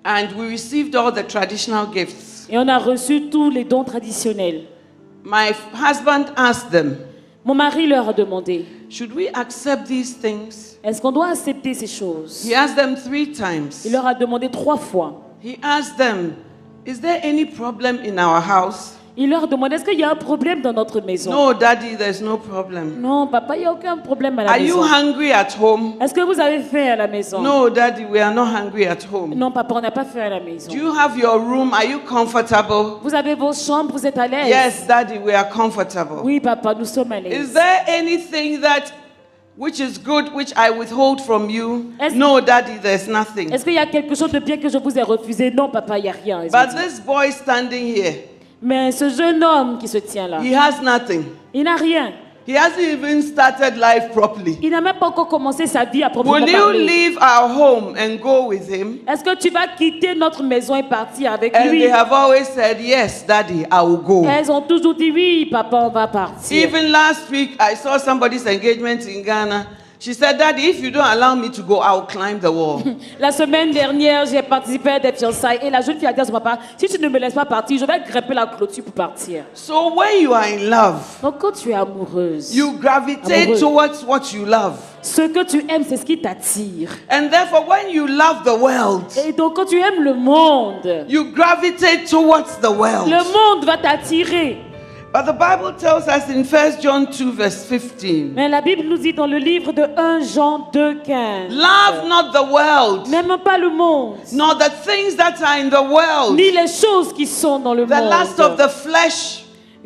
and we received all the traditional gifts, et on a reçu tous les dons traditionnels, my husband asked them, mon mari leur a demandé, should we accept these things? est-ce qu'on doit accepter ces choses? He asked them 3 times. Il leur a demandé 3 fois. He asked them, is there any problem in our house? Il leur demandait, est-ce qu'il y a un problème dans notre maison? No, Daddy, there's no problem. Non, papa, il n'y a aucun problème à la Are you maison. hungry at home? Est-ce que vous avez faim à la maison? No, Daddy, we are not hungry at home. Non, papa, on n'a pas faim à la maison. Do you have your room? Are you comfortable? Vous avez vos chambres, vous êtes à l'aise? Yes, Daddy, we are comfortable. Oui, papa, nous sommes à Is l'aise. there anything that which is good which I withhold from you? Est-ce- No, Daddy, there's nothing. Est-ce qu'il y a quelque chose de bien que je vous ai refusé? Non, papa, il n'y a rien. Ils ont But dit. this boy standing here, Mais ce jeune homme qui se tient là, he has nothing. il n'a rien. He hasn't even started life properly. Il n'a même pas encore commencé sa vie à proprement Will you parler. leave our home and go with him? Est-ce que tu vas quitter notre maison et partir avec And lui? they have always said, yes, Daddy, I will go. Elles ont toujours dit oui, papa, on va partir. Even last week, I saw somebody's engagement in Ghana. She said, Daddy, if you don't allow me to go, I'll climb the wall. La semaine dernière, j'ai participé à des fiançailles et la jeune fille a dit à son papa, si tu ne me laisses pas partir, je vais grimper la clôture pour partir. So when you are in love, Donc quand tu es amoureuse, you gravitate Amoureux. towards what you love. ce que tu aimes, c'est ce qui t'attire. And therefore, when you love the world, Et donc quand tu aimes le monde, you gravitate towards the world. le monde va t'attirer. But the Bible tells us in 1 John 2, verse 15, Mais la Bible nous dit dans le livre de 1 Jean 2,15, love not the world, n'aime pas le monde, nor the things that are in the world, ni les choses qui sont dans le the lust of monde, the flesh,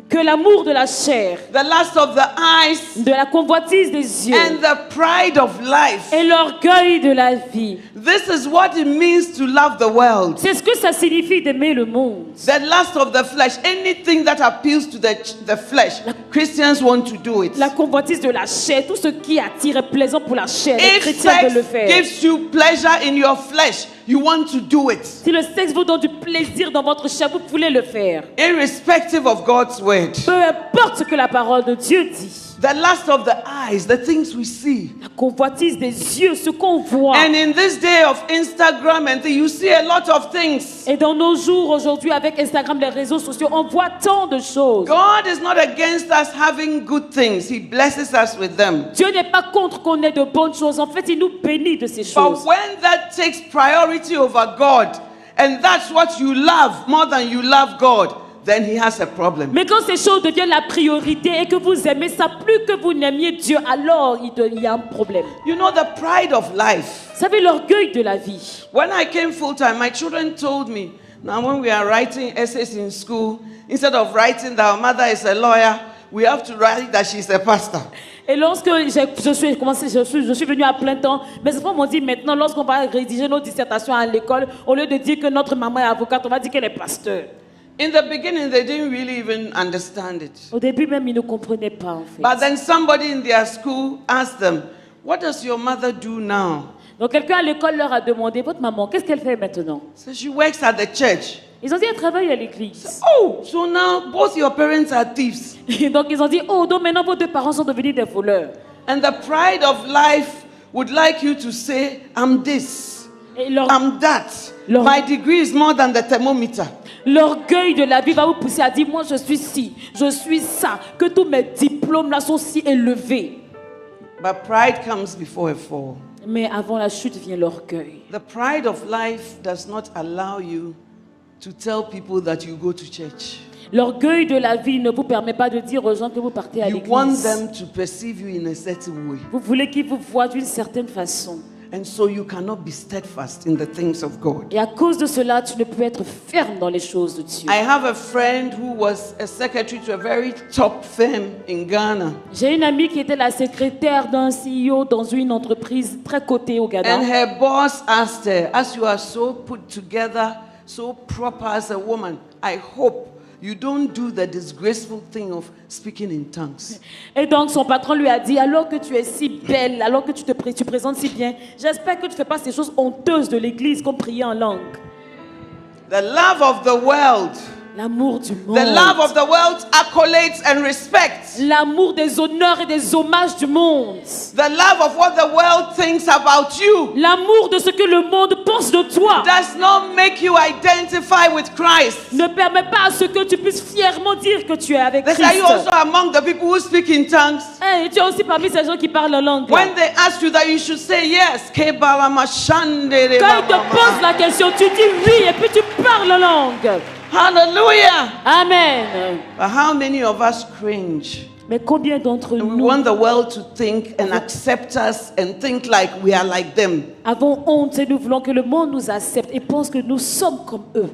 que l'amour de la chair, the lust of the eyes, de la convoitise des yeux and the pride of life. et l'orgueil de la vie. This is what it means to love the world. C'est ce que ça signifie d'aimer le monde. The lust of the flesh, anything that appeals to the flesh, Christians want to do it. La convoitise de la chair, tout ce qui attire est plaisant pour la chair. Les If chrétiens veulent le sex faire. gives you pleasure in your flesh, you want to do it, Si le sexe vous donne du plaisir dans votre chair, vous voulez le faire. irrespective of God's word. Peu importe ce que la parole de Dieu dit. The lust of the eyes, the things we see. La convoitise des yeux, ce qu'on voit. And in this day of Instagram and you see a lot of things. Et dans nos jours aujourd'hui, avec Instagram, les réseaux sociaux, on voit tant de choses. God is not against us having good things. He blesses us with them. Dieu n'est pas contre qu'on ait de bonnes choses. En fait, il nous bénit de ces But choses. when that takes priority over God, and that's what you love more than you love God, then he has a problem. Mais quand ces choses deviennent la priorité et que vous aimez ça plus que vous n'aimiez Dieu, alors il y a un problème. You know, the pride of life. Vous savez, l'orgueil de la vie. When I came full time, my children told me, now when we are writing essays in school, instead of writing that our mother is a lawyer, we have to write that she's a pastor. Et lorsque je suis venue à plein temps, mes enfants m'ont dit maintenant, lorsqu'on va rédiger nos dissertations à l'école, au lieu de dire que notre maman est avocate, on va dire qu'elle est pasteur. In the beginning, they didn't really even understand it. Au début même, ils ne comprenaient pas en fait. But then somebody in their school asked them, what does your mother do now? Donc quelqu'un à l'école leur a demandé, votre maman, qu'est-ce qu'elle fait maintenant? So she works at the church. Ils ont dit, elle travaille à l'église. Oh, so now both your parents are thieves. Et donc ils ont dit, oh, donc maintenant vos deux parents sont devenus des voleurs. And the pride of life would like you to say, I'm this, Et I'm that. Lord. My degree is more than the thermometer. l'orgueil de la vie va vous pousser à dire, moi je suis ci, je suis ça, que tous mes diplômes là sont si élevés. But pride comes before a fall. Mais avant la chute vient l'orgueil. The pride of life does not allow you to tell people that you go to church. L'orgueil de la vie ne vous permet pas de dire aux gens que vous partez à You want l'église. them to perceive you in a certain way. Vous voulez qu'ils vous voient d'une certaine façon. And so you cannot be steadfast in the things of God. Et à cause de cela, tu ne peux être ferme dans les choses de Dieu. I have a friend who was a secretary to a very top firm in Ghana. J'ai une amie qui était la secrétaire d'un CEO dans une entreprise très cotée au And Ghana. her boss asked her, as you are so put together, so proper as a woman, I hope you don't do the disgraceful thing of speaking in tongues. Et donc son patron lui a dit, alors que tu es si belle, alors que tu présentes si bien, j'espère que tu ne fais pas ces choses honteuses de l'église comme prier en langue. The love of the world, L'amour du monde. the love of the world's accolades and respect, L'amour des honneurs et des hommages du monde. the love of what the world thinks about you, L'amour de ce que le monde pense de toi does not make you identify with Christ. ne permet pas à ce que tu puisses fièrement dire que tu es avec They say, Christ. are you also among the people who speak in tongues? Et tu es aussi parmi ces gens qui parlent en langue. When they ask you that, you should say yes. Quand ils te posent la question, tu dis oui et puis tu parles en langue. Hallelujah. Amen. But how many of us cringe? Mais combien d'entre And we nous want the world to think and accept us and think like we are like them. avons honte et nous voulons que le monde nous accepte et pense que nous sommes comme eux?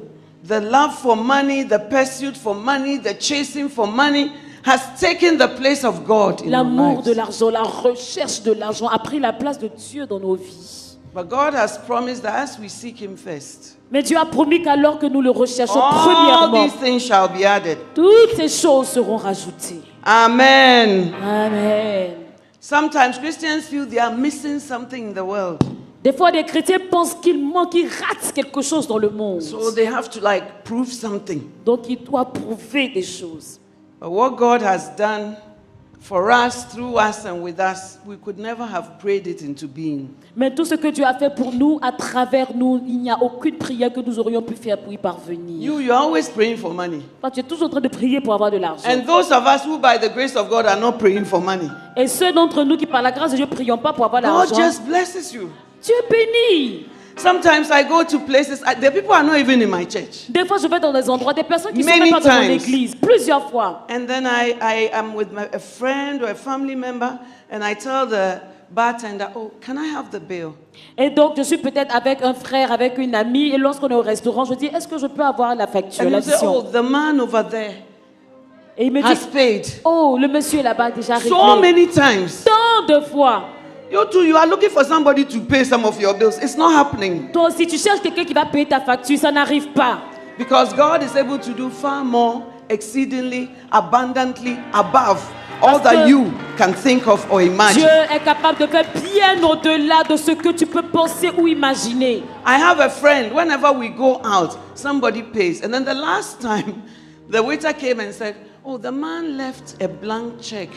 The love for money, the pursuit for money, the chasing for money has taken the place of God in our L'amour de lives. l'argent, la recherche de l'argent a pris la place de Dieu dans nos vies. But God has promised that as we seek Him first, Mais Dieu a promis qu'alors que nous le recherchons all premièrement, these things shall be added. toutes ces choses seront rajoutées. Amen. Amen. Sometimes Christians feel they are missing something in the world. Des fois, des chrétiens pensent qu'ils manquent, qu'ils ratent quelque chose dans le monde. So they have to like prove something. Donc, ils doivent prouver des choses. But what God has done for us, through us and with us, we could never have prayed it into being. Mais tout ce que Dieu a fait pour nous, à travers nous, il n'y a aucune prière que nous aurions pu faire pour y parvenir. You're always praying for money. Parce que tu es toujours en train de prier pour avoir de l'argent. And those of us who by the grace of God are not praying for money, Et ceux d'entre nous qui, par la grâce de Dieu, ne prions pas pour avoir de God l'argent, just blesses you. Dieu bénit. Sometimes I go to places, the people are not even in my church. Des fois, je vais dans des endroits, des personnes qui ne sont Many même pas dans mon times. église, plusieurs fois. And then I am with a friend or a family member, and I tell the bartender, oh, can I have the bill? Et donc, je suis peut-être avec un frère, avec une amie, et lorsqu'on est au restaurant, je dis, est-ce que je peux avoir la facture, And he say, l'addition? oh, the man over there Et il me has dit, paid. oh, le monsieur là-bas a déjà réglé. So many times. Tant de fois. You too, you are looking for somebody to pay some of your bills. It's not happening. Toi aussi, tu cherches quelqu'un qui va payer ta facture, ça n'arrive pas. Because God is able to do far more, exceedingly, abundantly, above all Parce that que you can think of or imagine. Dieu est capable de faire bien au-delà de ce que tu peux penser ou imaginer. I have a friend, whenever we go out, somebody pays. And then the last time, the waiter came and said, oh, the man left a blank check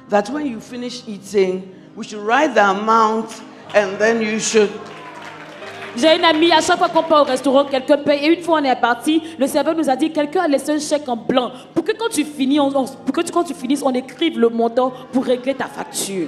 that when you finish eating, we should write the amount and then you should. J'ai une amie, à chaque fois qu'on part au restaurant, quelqu'un paye. Et une fois on est parti, le serveur nous a dit, quelqu'un a laissé un chèque en blanc. Pour que quand tu finis, quand tu finisses, on écrive le montant pour régler ta facture.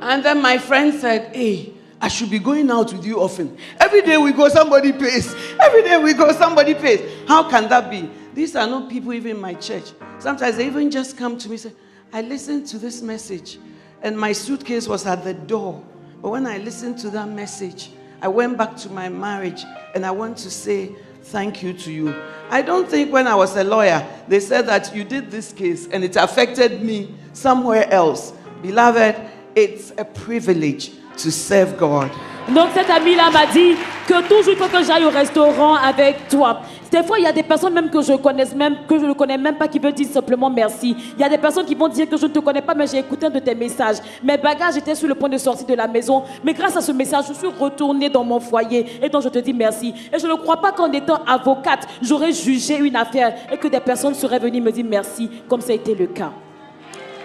And then my friend said, hey, I should be going out with you often. Every day we go, somebody pays. Every day we go, somebody pays. How can that be? These are not people even in my church. Sometimes they even just come to me and say, I listened to this message and my suitcase was at the door. But when I listened to that message, I went back to my marriage and I want to say thank you to you. I don't think when I was a lawyer, they said that you did this case and it affected me somewhere else. Beloved, it's a privilege to serve God. Donc cette amie-là m'a dit que toujours il faut que j'aille au restaurant avec toi. Des fois, il y a des personnes même que je ne connais même pas qui veulent dire simplement merci. Il y a des personnes qui vont dire que je ne te connais pas, mais j'ai écouté un de tes messages. Mes bagages étaient sur le point de sortir de la maison, mais grâce à ce message, je suis retournée dans mon foyer et donc je te dis merci. Et je ne crois pas qu'en étant avocate, j'aurais jugé une affaire et que des personnes seraient venues me dire merci, comme ça a été le cas.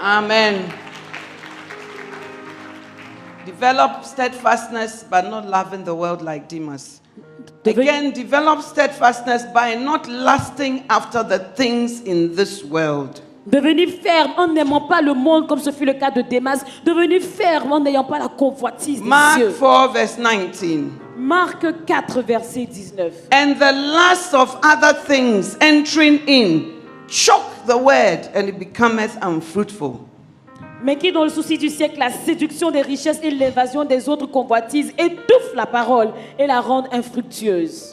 Amen. Develop steadfastness by not loving the world like Demas. Again, develop steadfastness by not lusting after the things in this world. Devenir ferme en n'aimant pas le monde comme ce fut le cas de Démas. Devenir ferme en n'ayant pas la convoitise des Mark cieux. 4 verse 19. Marc 4, verset 19. And the lust of other things entering in choke the word and it becometh unfruitful. Mais qui, dans le souci du siècle, la séduction des richesses et l'évasion des autres convoitises étouffent la parole et la rendent infructueuse.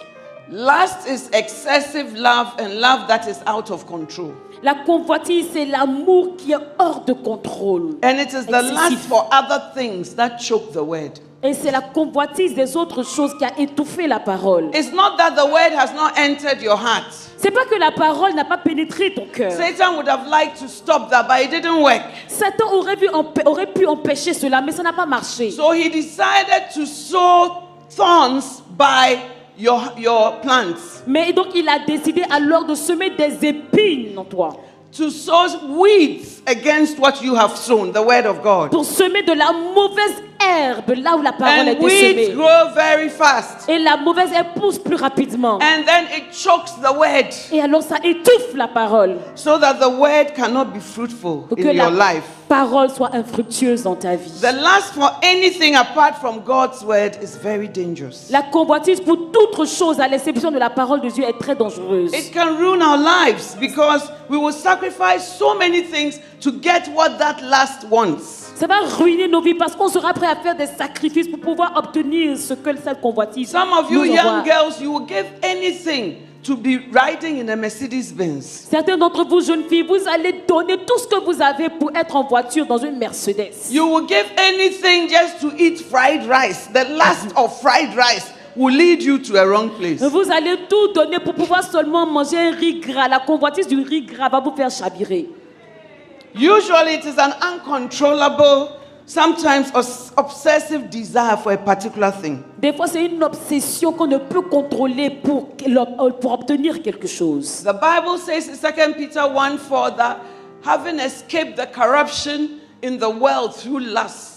Lust is excessive love and love that is out of control. La convoitise, c'est l'amour qui est hors de contrôle. And it is the Excessif. lust for other things that choke the word. Et c'est la convoitise des autres choses qui a étouffé la parole. It's not that the word has not entered your heart. C'est pas que la parole n'a pas pénétré ton cœur. Satan would have liked to stop that, but it didn't work. Satan aurait pu empêcher cela, mais ça n'a pas marché. So he decided to sow thorns by your plants, Mais donc il a décidé alors de semer des épines en toi. to sow weeds against what you have sown, the word of God. Pour semer de la mauvaise herbe là où la parole a And été weeds semée. grow very fast. Et la mauvaise herbe pousse plus rapidement. And then it chokes the word Et alors ça étouffe la parole. so that the word cannot be fruitful Pour que in your la life. parole soit infructueuse dans ta vie. The lust for anything apart from God's word is very dangerous. La convoitise pour toute chose à l'exception de la parole de Dieu est très dangereuse. It can ruin our lives because we will sacrifice so many things to get what that lust wants. Ça va ruiner nos vies parce qu'on sera prêt à faire des sacrifices pour pouvoir obtenir ce que cette convoitise Some of you nous young envoie. girls, you will give anything to be riding in a Mercedes Benz. Certains d'entre vous, jeunes filles, vous allez donner tout ce que vous avez pour être en voiture dans une Mercedes. You will give anything just to eat fried rice. The lust of fried rice will lead you to a wrong place. Vous allez tout donner pour pouvoir seulement manger un riz gras. La convoitise du riz gras va vous faire chavirer. Usually it is an uncontrollable, sometimes obsessive desire for a particular thing. Des fois, c'est une obsession qu'on ne peut contrôler pour obtenir quelque chose. The Bible says in 2 Peter 1:4 that having escaped the corruption in the world through lust.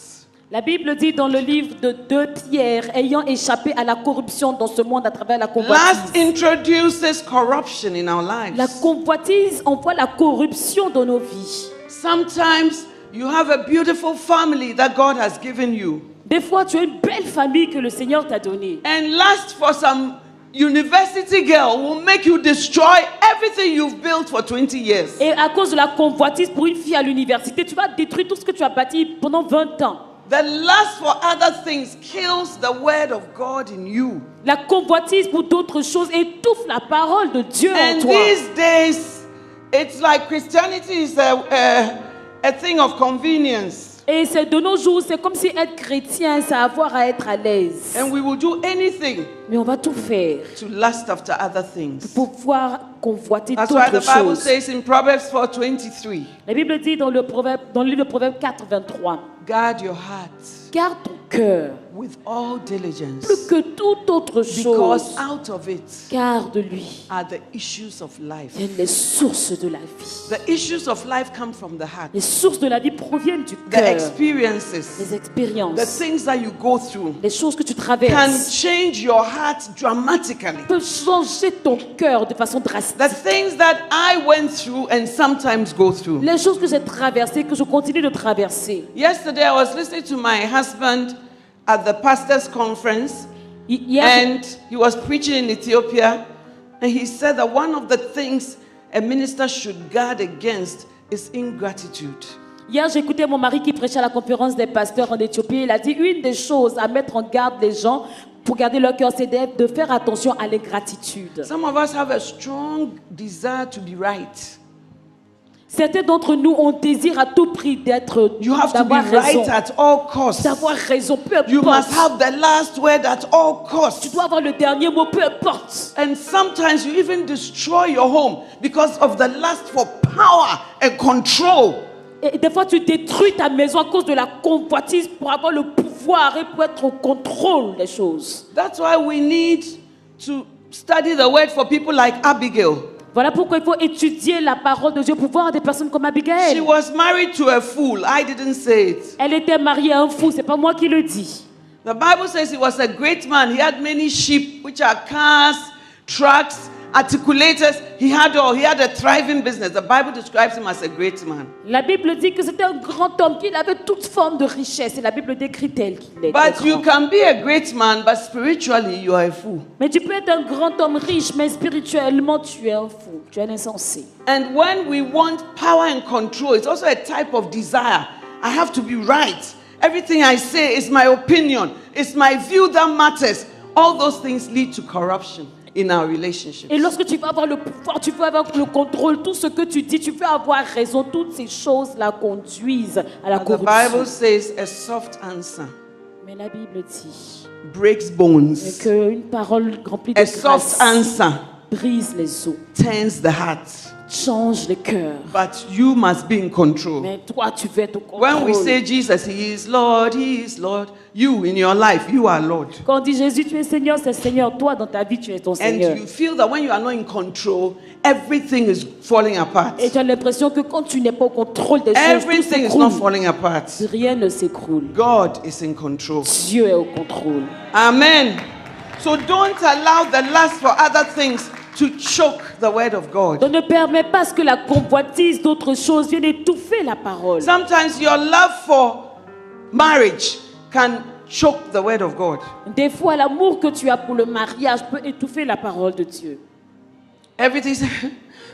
La Bible dit dans le livre de 2 Pierre, ayant échappé à la corruption dans ce monde à travers la Lust convoitise. introduces corruption in our La lives. convoitise envoie la corruption dans nos vies. Sometimes you have a beautiful family that God has given you. Des fois, tu as une belle famille que le Seigneur t'a donnée. And lust for some university girl will make you destroy everything you've built for 20 years. Et à cause de la convoitise pour une fille à l'université, tu vas détruire tout ce que tu as bâti pendant 20 ans. The lust for other things kills the word of God in you. La convoitise pour d'autres choses étouffe la parole de Dieu en And toi. these days, it's like Christianity is a thing of convenience. Et c'est de nos jours, c'est comme si être chrétien, c'est avoir à être à l'aise. And we will do anything Mais on va tout faire to lust after other things. pour pouvoir convoiter That's why the d'autres Bible choses. says in Proverbs 4:23, La Bible dit dans le livre de Proverbes 4, 23, guard your heart garde ton cœur with all diligence, plus que toute autre chose. because out of it Garde-lui. are the issues of life. Viennent les sources de la vie. The issues of life come from the heart. Les sources de la vie proviennent du The cœur. experiences, Les the expériences, things that you go through les choses que tu can traverses change your heart dramatically. peuvent changer ton cœur de façon drastique. The things that I went through and sometimes go through. Les choses que j'ai traversées, que je continue de traverser. Yesterday, I was listening to my husband at the pastor's conference, Hier, and he was preaching in Ethiopia, and he said that one of the things a minister should guard against is ingratitude. hier, j'ai écouté mon mari qui prêchait à la conférence des pasteurs en Éthiopie. Il a dit une des choses à mettre en garde les gens pour garder leur cœur, c'est de faire attention à l'ingratitude. Some of us have a strong desire to be right. Certains d'entre nous ont désir à tout prix You have to be d'avoir raison. right at all costs. D'avoir raison, peu You importe. must have the last word at all Tu costs. dois avoir le dernier mot, peu importe. And sometimes you even destroy your home because of the lust for power and control. Et des fois, tu détruis ta maison à cause de la convoitise pour avoir le pouvoir et pour être au contrôle des choses. That's why we need to study the word for people like Abigail. Voilà pourquoi il faut étudier la parole de Dieu pour voir des personnes comme She Abigail. was married to a fool. I didn't say it. Elle était mariée à un fou, c'est pas moi qui le dis. The Bible says he was a great man. He had many sheep, which are cars, trucks, articulators. He had all. He had a thriving business. The Bible describes him as a great man. La Bible dit que c'était un grand homme, qu'il avait toute forme de richesse. Et la Bible décrit tel qu'il est. But you can be a great man, but spiritually you are a fool. Mais tu peux être un grand homme riche, mais spirituellement tu es un fou, tu es un insensé. And when we want power and control, it's also a type of desire. I have to be right. Everything I say is my opinion. It's my view that matters. All those things lead to corruption in our relationships. Et lorsque tu vas avoir le pouvoir, tu veux avoir le contrôle, tout ce que tu dis, tu veux avoir raison, toutes ces choses-là conduisent à la The corruption. Bible says a soft answer Mais la Bible dit breaks bones. qu'une parole remplie de A soft grâce, answer brise les os, turns the heart. change le cœur. But you must be in control. Mais toi, tu veux être au When we contrôle. say Jesus, He is Lord, you in your life, you are Lord. Quand on dit Jésus, tu es Seigneur, c'est Seigneur. Toi, dans ta vie, tu es ton Seigneur. And you feel that when you are not in control, everything is falling apart. Et tu as l'impression que quand tu n'es pas au contrôle des choses, tout Everything is not s'écroule. falling apart. Rien ne s'écroule. God is in control. Dieu est au contrôle. Amen. So don't allow the lust for other things to choke the word of God. Donc ne permets pas ce que la convoitise d'autres choses vienne étouffer la parole. Sometimes your love for marriage can choke the word of God. Des fois, l'amour que tu as pour le mariage peut étouffer la parole de Dieu. Everything.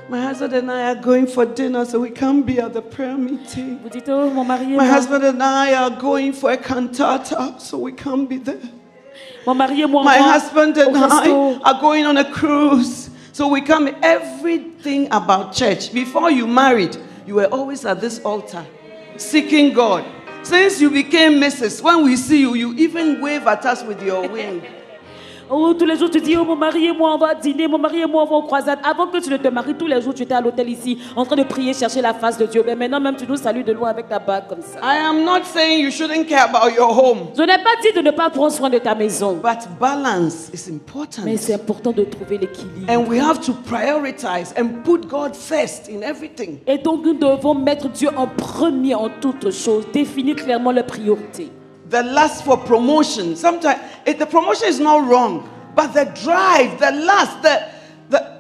My husband and I are going for dinner, so we can't be at the prayer meeting. Vous dites, oh, mon mari et My moi, husband and I are going for a cantata, so we can't be there. mon mari et moi, My on va husband au and I resto. are going on a cruise, so we come. Everything about church. Before you married, you were always at this altar, seeking God. Since you became Mrs., when we see you, you even wave at us with your wing. Oh, tous les jours, tu dis, oh, mon mari et moi, on va dîner, mon mari et moi, on va en croisade. Avant que tu ne te maries, tous les jours, tu étais à l'hôtel ici, en train de prier, chercher la face de Dieu. Mais maintenant, même, tu nous salues de loin avec ta bague comme ça. I am not saying you shouldn't care about your home, Je n'ai pas dit de ne pas prendre soin de ta maison. but balance is important. Mais c'est important de trouver l'équilibre. And we have to prioritize and put God first in everything. Et donc, nous devons mettre Dieu en premier en toutes choses, définir clairement les priorités. The lust for promotion. Sometimes the promotion is not wrong, but the drive, the lust,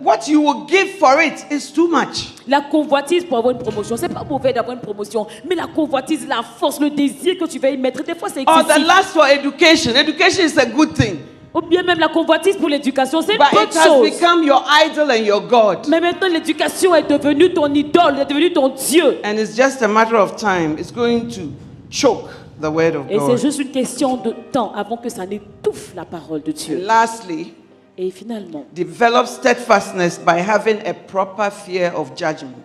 what you will give for it is too much. La convoitise pour avoir une promotion, c'est pas mauvais d'avoir une promotion, mais la convoitise, la force, le désir que tu vas y mettre, des fois c'est Or the excessif. lust for education. Education is a good thing, Ou bien même la convoitise pour l'éducation, c'est une but bonne it has chose. become your idol and your God. Mais maintenant, l'éducation est devenue ton idole, est devenue ton Dieu. And it's just a matter of time. It's going to choke the word of Et c'est God. juste une question de temps avant que ça n'étouffe la parole de And Dieu. lastly, Et finalement, develop steadfastness by having a proper fear of judgment.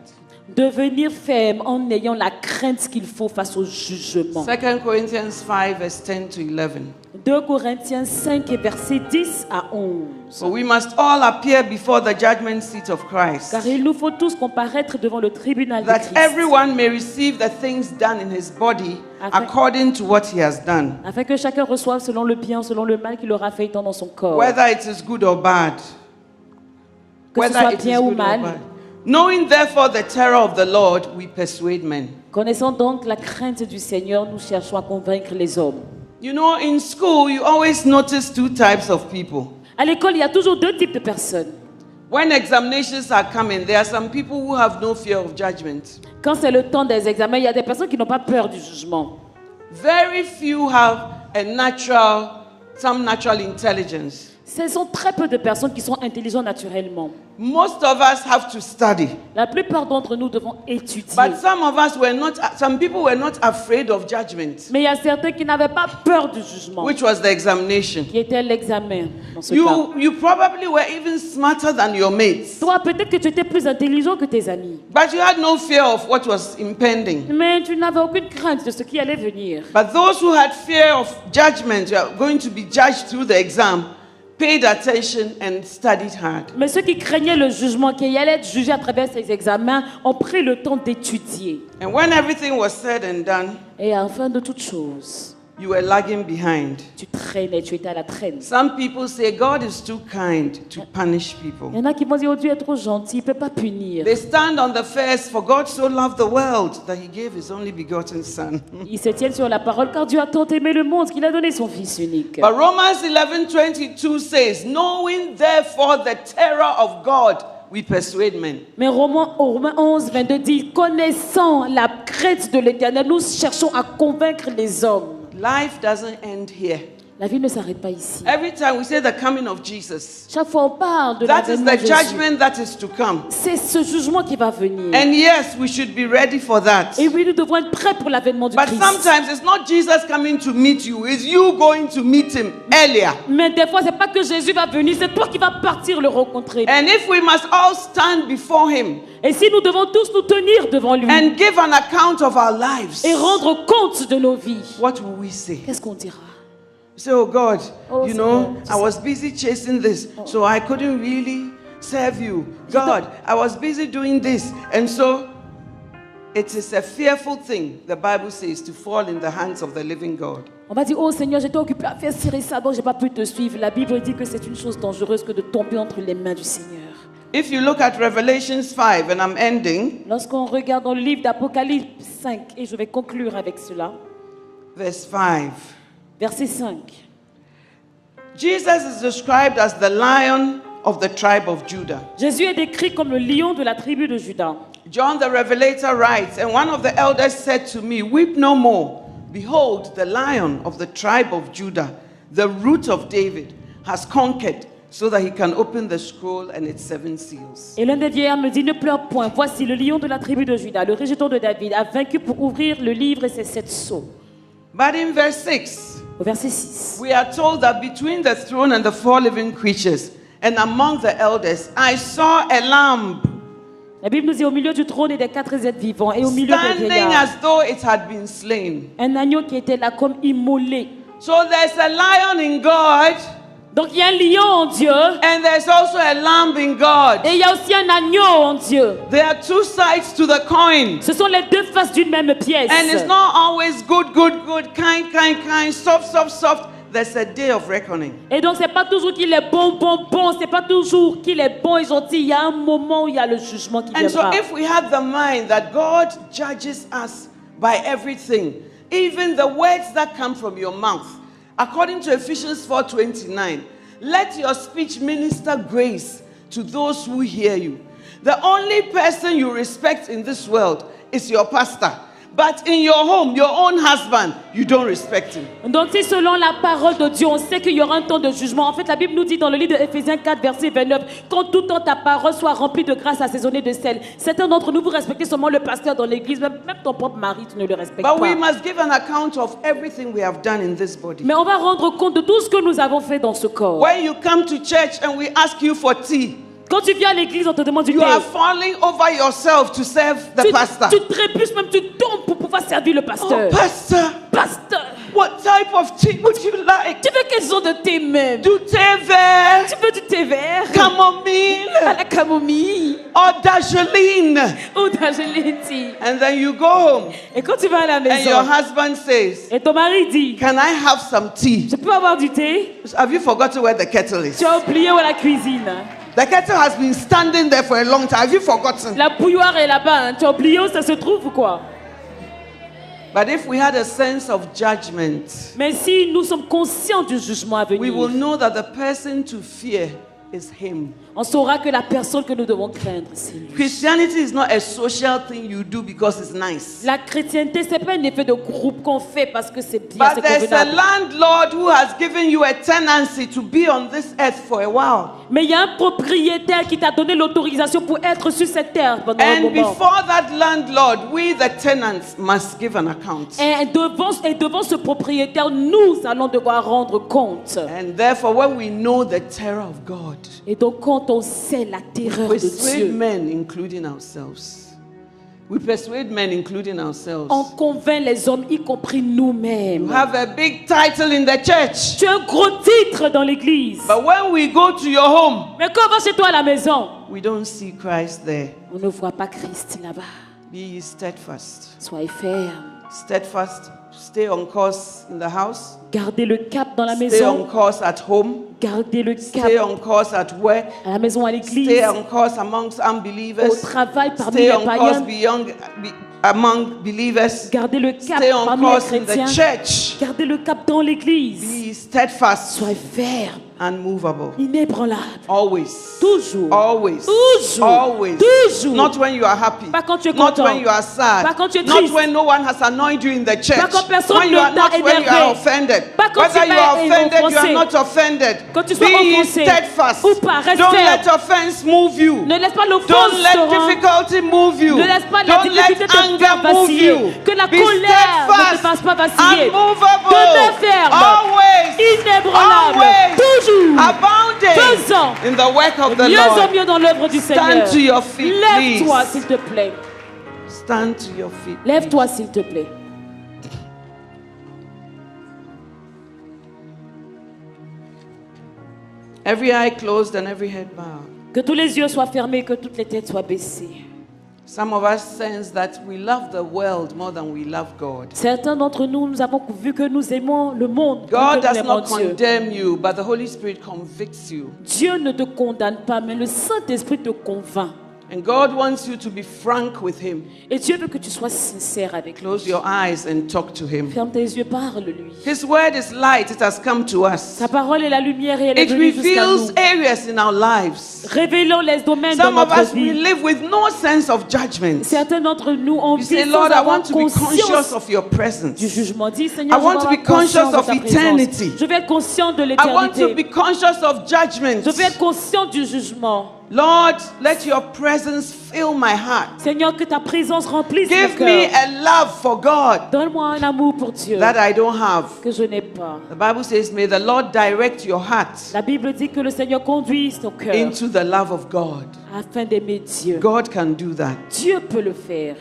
devenir ferme en ayant la crainte qu'il faut face au jugement. 2 Corinthians 5, verse 10 to 11. 2 Corinthiens 5 et versets 10 à 11. For we must all appear before the judgment seat of Christ, Car il nous faut tous comparaître devant le tribunal de that Christ, everyone may receive the things done in his body according to what he has done, afin que chacun reçoive selon le bien, selon le mal qu'il aura fait étant dans son corps. whether it is good or bad. Que ce Whether soit it is bien ou good or mal. bad. Knowing therefore the terror of the Lord, we persuade men. Connaissant donc la crainte du Seigneur, nous cherchons à convaincre les hommes. You know, in school, you always notice two types of people. À l'école, il y a toujours deux types de personnes. When examinations are coming, there are some people who have no fear of judgment. Quand c'est le temps des examens, il y a des personnes qui n'ont pas peur du jugement. Very few have some natural intelligence. Ce sont très peu de personnes qui sont intelligentes naturellement. Most of us have to study. La plupart d'entre nous devons étudier. But some people were not afraid of judgment, Mais il y a certains qui n'avaient pas peur du jugement, which was the examination. qui était l'examen dans ce cas. You probably were even smarter than your mates, Toi, peut-être que tu étais plus intelligent que tes amis. but you had no fear of what was impending. Mais tu n'avais aucune crainte de ce qui allait venir. But those who had fear of judgment, you are going to be judged through the exam, paid attention and studied hard. Mais ceux qui craignaient le jugement, qui allaient être jugés à travers ces examens, ont pris le temps d'étudier. And when everything was said and done, Et en fin de toute chose, you were lagging behind. tu traînais, tu étais à la traîne. Some people say God is too kind to punish people. Il y en a qui vont dire, oh Dieu est trop gentil, il ne peut pas punir. They stand on the first, for God so loved the world that he gave his only begotten son. Ils se tiennent sur la parole, car Dieu a tant aimé le monde qu'il a donné son Fils unique. But Romans 11:22 says, knowing therefore the terror of God, we persuade men. Mais Romains 11, 22 dit, connaissant la crainte de l'Éternel, nous cherchons à convaincre les hommes. Life doesn't end here. La vie ne s'arrête pas ici. Every time we say the coming of Jesus, Chaque fois on parle de that is l'avènement the de Jésus. judgment that is to come. C'est ce jugement qui va venir. And yes, we should be ready for that. Et oui, nous devons être prêts pour l'avènement du But Christ. sometimes it's not Jesus coming to meet you, it's you going to meet him earlier. Mais des fois, c'est pas que Jésus va venir, c'est toi qui vas partir le rencontrer. And if we must all stand before him Et si nous devons tous nous tenir devant lui and give an account of our lives, et rendre compte de nos vies, what will we say? qu'est-ce qu'on dira? Say, oh God, Oh, you know, Seigneur, I was busy chasing this, so I couldn't really serve you. God, I was busy doing this. And so it is a fearful thing, the Bible says, to fall in the hands of the living God. On va dire, oh Seigneur, j'étais occupé à faire ci et ça, donc j'ai pas pu te suivre. La Bible dit que c'est une chose dangereuse que de tomber entre les mains du Seigneur. If you look at Revelations 5, and I'm ending, Lorsqu'on regarde dans le livre d'Apocalypse 5, et je vais conclure avec cela, verse 5, verset 5. Jesus is described as the lion of the tribe of Judah. Jésus est décrit comme le lion de la tribu de Juda. John the Revelator writes, and one of the elders said to me, weep no more. Behold, the lion of the tribe of Judah, the root of David, has conquered, so that he can open the scroll and its 7 seals. Et l'un des vieillards me dit, ne pleure point, voici le lion de la tribu de Juda, le rejeton de David, a vaincu pour ouvrir le livre et ses 7 sceaux. But in verse 6, Au verset 6, we are told that between the throne and the 4 living creatures, and among the elders, I saw a lamb la Bible nous dit au milieu du trône et des 4 êtres vivants et au milieu des standing vieillards, as though it had been slain. un agneau qui était là comme immolé. So there's a lion in God, Donc il y a un lion en Dieu and there's also a lamb in God. et il y a aussi un agneau en Dieu. There are 2 sides to the coin. Ce sont les deux faces d'une même pièce. And it's not always good, kind, soft. There's a day of reckoning. Et donc c'est pas toujours qu'il est bon, c'est pas toujours qu'il est bon et gentil. Il y a un moment où il y a le jugement qui And so viendra. if we have the mind that God judges us by everything, even the words that come from your mouth, according to Ephesians 4:29, let your speech minister grace to those who hear you. The only person you respect in this world is your pastor. But in your home, your own husband, you don't respect him. Donc si selon la parole de Dieu, on sait qu'il y aura un temps de jugement. En fait, la Bible nous dit dans le livre de Éphésiens 4, verset 29, quand tout temps ta parole soit remplie de grâce assaisonnée de sel. Certains d'entre nous, vous respectez seulement le pasteur dans l'église, même ton propre mari, tu ne le respectes But we pas. must give an account of everything we have done in this body. Mais on va rendre compte de tout ce que nous avons fait dans ce corps. When you come to church and we ask you for tea, Quand tu viens à l'église, on te demande du you thé. are falling over yourself to serve the pastor. Tu te trébuches même, tu tombes pour pouvoir servir le pasteur. Oh, pastor, Pasteur, what type of tea would you like? tu veux quel genre de thé même? Do thé vert, Tu veux du thé vert? À chamomile, la camomille or dajeline? ou d'Angéline tea. And then you go home Et quand tu vas à la and your maison, husband says, et ton mari dit, can I have some tea? je peux avoir du thé? Have you forgotten where the kettle is? Tu as oublié où est la cuisine? The kettle has been standing there for a long time. Have you forgotten? La bouilloire est là-bas. Hein. Tu as oublié où ça se trouve ou quoi? But if we had a sense of judgment, Mais si nous sommes conscients du jugement à we will venir, know that the person to fear is him. on saura que la personne que nous devons craindre, c'est lui. Christianity is not a social thing you do because it's nice. La chrétienté, c'est pas un effet de groupe qu'on fait parce que c'est bien, But c'est there's a convenable. landlord who has given you a tenancy to be on this earth for a while. Mais il y a un propriétaire qui t'a donné l'autorisation pour être sur cette terre pendant un And moment. before that landlord, we the tenants must give an account. Et devant ce propriétaire, nous allons devoir rendre compte. And therefore, when we know the terror of God, Et donc, quand on sait la terreur we de persuade Dieu, men, including ourselves. We persuade men, including ourselves. on convainc les hommes, y compris You nous-mêmes. have a big title in the church. Tu as un gros titre dans l'église. But when we go to your home, Mais quand on va chez toi à la maison, we don't see Christ there. on ne voit pas Christ là-bas. Be ye steadfast. Soyez ferme. Steadfast. Stay on course in the house. Gardez le cap dans la Stay on maison. course at home. Gardez le Stay cap on course at work. à la maison, à l'église, Stay on course amongst au unbelievers. travail parmi Stay les on course païens. among believers. Gardez le cap Stay on parmi les course in the chrétiens. church. Gardez le cap dans l'église. Be steadfast, Soyez ferme, unmovable. inébranlable. Always. Toujours. Always. Toujours. Always. Toujours. Not when you are happy. Pas quand tu es Not content. when you are sad. Pas quand tu es Not triste. when no one has annoyed you in the church. Pas quand personne When you ne are t'a not when you énervé. are offended. Pas quand Whether tu you es are offended, you are offensé. not offended. Quand tu sois Be offensé steadfast. ou pas, reste Don't ferme. let offense move you. Ne laisse pas l'offense Don't let te rendre. difficulty move you. Ne laisse pas la Don't difficulté let te faire anger move vaciller. you. Que la Be colère ne te steadfast, fasse pas vaciller. unmovable. Demeure ferme. Always. Inébranlable. Always. Toujours. Abounding Faisant. in the work of the Mieux en Lord. mieux dans l'œuvre du Seigneur. Stand to your feet, Lève-toi, please. s'il te plaît. Stand to your feet. Lève-toi, s'il te plaît. Every eye closed and every head bowed. Que tous les yeux soient fermés, que toutes les têtes soient baissées. Some of us sense that we love the world more than we love God. Certains d'entre nous, nous avons vu que nous aimons le monde. God que nous does aimons not Dieu. condemn you, but the Holy Spirit convicts you. Dieu ne te condamne pas, mais le Saint-Esprit te convainc. And God wants you to be frank with Him. Et Dieu veut que tu sois sincère avec lui. Close your eyes and talk to Him. Ferme tes yeux, parle-lui. His word is light, it has come to us. Sa parole est la lumière et elle est It venue jusqu'à nous. reveals areas in our lives. Révélons les domaines de Some of notre us, we vie. live with no sense of judgment. Certains d'entre nous ont You vu say, sans Lord, I avoir want to be conscious conscience of your du presence. jugement. Dis, Seigneur, I je want veux to avoir be conscious conscience of de ta présence. eternity. Je vais être conscient de I want to l'éternité. be conscious of judgment. Je vais être conscient du jugement. Lord, let your presence fill my heart. Seigneur, que ta présence remplisse mon Give me cœur. a love for God Donne-moi un amour pour Dieu that I don't have. que je n'ai pas. The Bible says, may the Lord direct your heart La Bible dit que le Seigneur conduise ton cœur into the love of God. afin d'aimer Dieu. God can do that. Dieu peut le faire.